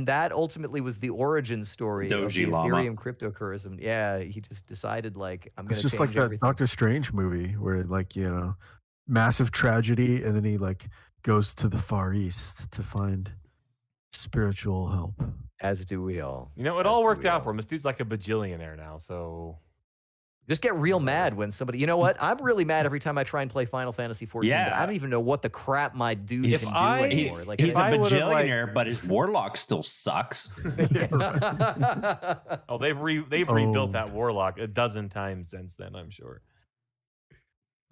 S3: that ultimately was the origin story of the
S2: Doji Lama.
S3: Ethereum cryptocurrency. Yeah, he just decided like, I'm
S4: It's
S3: gonna
S4: just like
S3: change
S4: that
S3: everything.
S4: Doctor Strange movie where like, massive tragedy and then he like goes to the Far East to find spiritual help.
S3: As do we all.
S1: It
S3: As
S1: all
S3: do
S1: worked
S3: we
S1: out
S3: all.
S1: for him. This dude's like a bajillionaire now, so
S3: Just get real mad when somebody, you know what? I'm really mad every time I try and play Final Fantasy 14, but I don't even know what the crap my dude can do anymore.
S2: He's,
S3: Like,
S2: he's a bajillionaire,
S1: like...
S2: but his warlock still sucks.
S1: Oh, they've rebuilt that warlock a dozen times since then, I'm sure.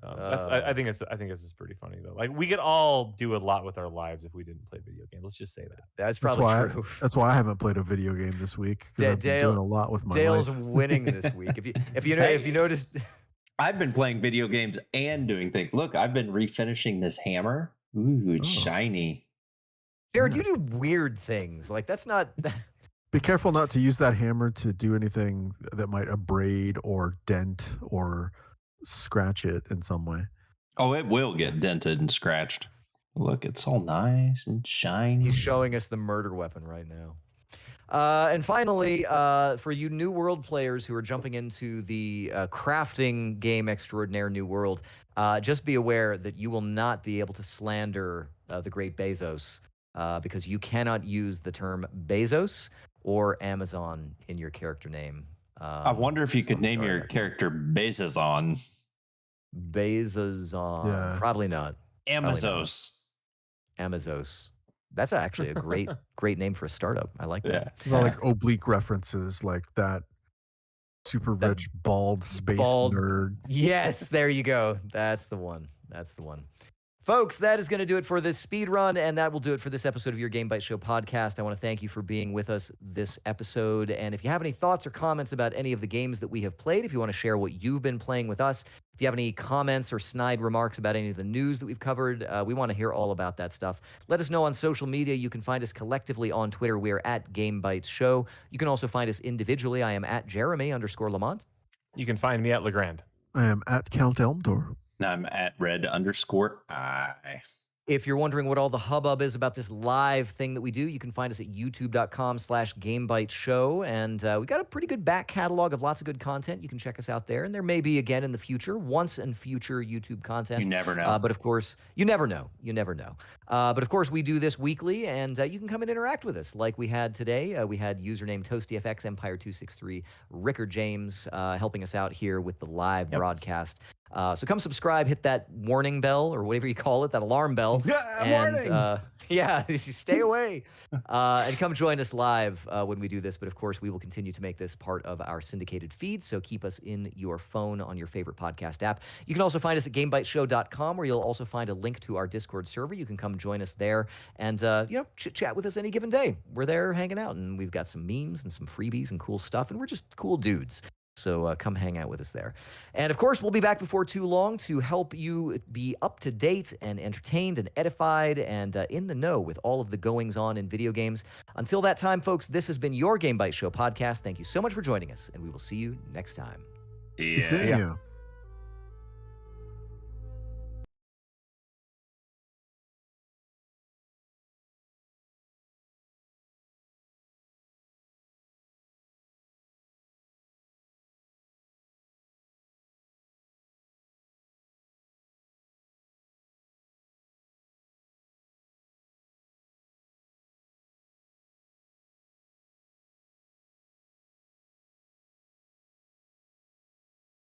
S1: I think this is pretty funny though. Like, we could all do a lot with our lives if we didn't play video games. Let's just say that.
S3: That's probably true.
S4: That's why I haven't played a video game this week, because I've been doing a lot with my
S3: Dale's
S4: life.
S3: winning this week. If you noticed,
S2: I've been playing video games and doing things. Look, I've been refinishing this hammer. Ooh, it's shiny.
S3: Jerod, you do weird things. Like, that's not.
S4: Be careful not to use that hammer to do anything that might abrade or dent or scratch it in some way.
S2: Oh, it will get dented and scratched. Look, it's all nice and shiny.
S3: He's showing us the murder weapon right now. And finally, for you New World players who are jumping into the crafting game extraordinaire New World, just be aware that you will not be able to slander the great Bezos because you cannot use the term Bezos or Amazon in your character name.
S2: I wonder if you could name your character Bezos.
S3: Bezos. Yeah. Probably not.
S2: Amazos.
S3: Amazos. That's actually a great name for a startup. I like that.
S4: Yeah. Like oblique references like that super rich, bald space nerd.
S3: Yes, there you go. That's the one. Folks, that is going to do it for this speed run, and that will do it for this episode of your Game Bytes Show podcast. I want to thank you for being with us this episode. And if you have any thoughts or comments about any of the games that we have played, if you want to share what you've been playing with us, if you have any comments or snide remarks about any of the news that we've covered, we want to hear all about that stuff. Let us know on social media. You can find us collectively on Twitter. We are at Game Bytes Show. You can also find us individually. I am at Jeremy_Lamont.
S1: You can find me at LeGrande.
S4: I am at Count Elmdor.
S2: I'm at red_I.
S3: If you're wondering what all the hubbub is about this live thing that we do, you can find us at youtube.com/GameByteShow. And we got a pretty good back catalog of lots of good content. You can check us out there. And there may be, again, in the future, once in future YouTube content.
S2: You never know.
S3: But of course, you never know. But of course, we do this weekly, and you can come and interact with us like we had today. We had username ToastyFX, Empire263, Rickard James helping us out here with the live broadcast. So come subscribe, hit that warning bell or whatever you call it, that alarm bell. And you stay away. And come join us live when we do this. But of course, we will continue to make this part of our syndicated feed. So keep us in your phone on your favorite podcast app. You can also find us at GameByteShow.com, where you'll also find a link to our Discord server. You can come join us there and chit-chat with us any given day. We're there hanging out, and we've got some memes and some freebies and cool stuff, and we're just cool dudes. So come hang out with us there. And of course, we'll be back before too long to help you be up to date and entertained and edified and in the know with all of the goings on in video games. Until that time, folks, this has been your Game Bytes Show podcast. Thank you so much for joining us, and we will see you next time.
S2: Yeah.
S4: See ya.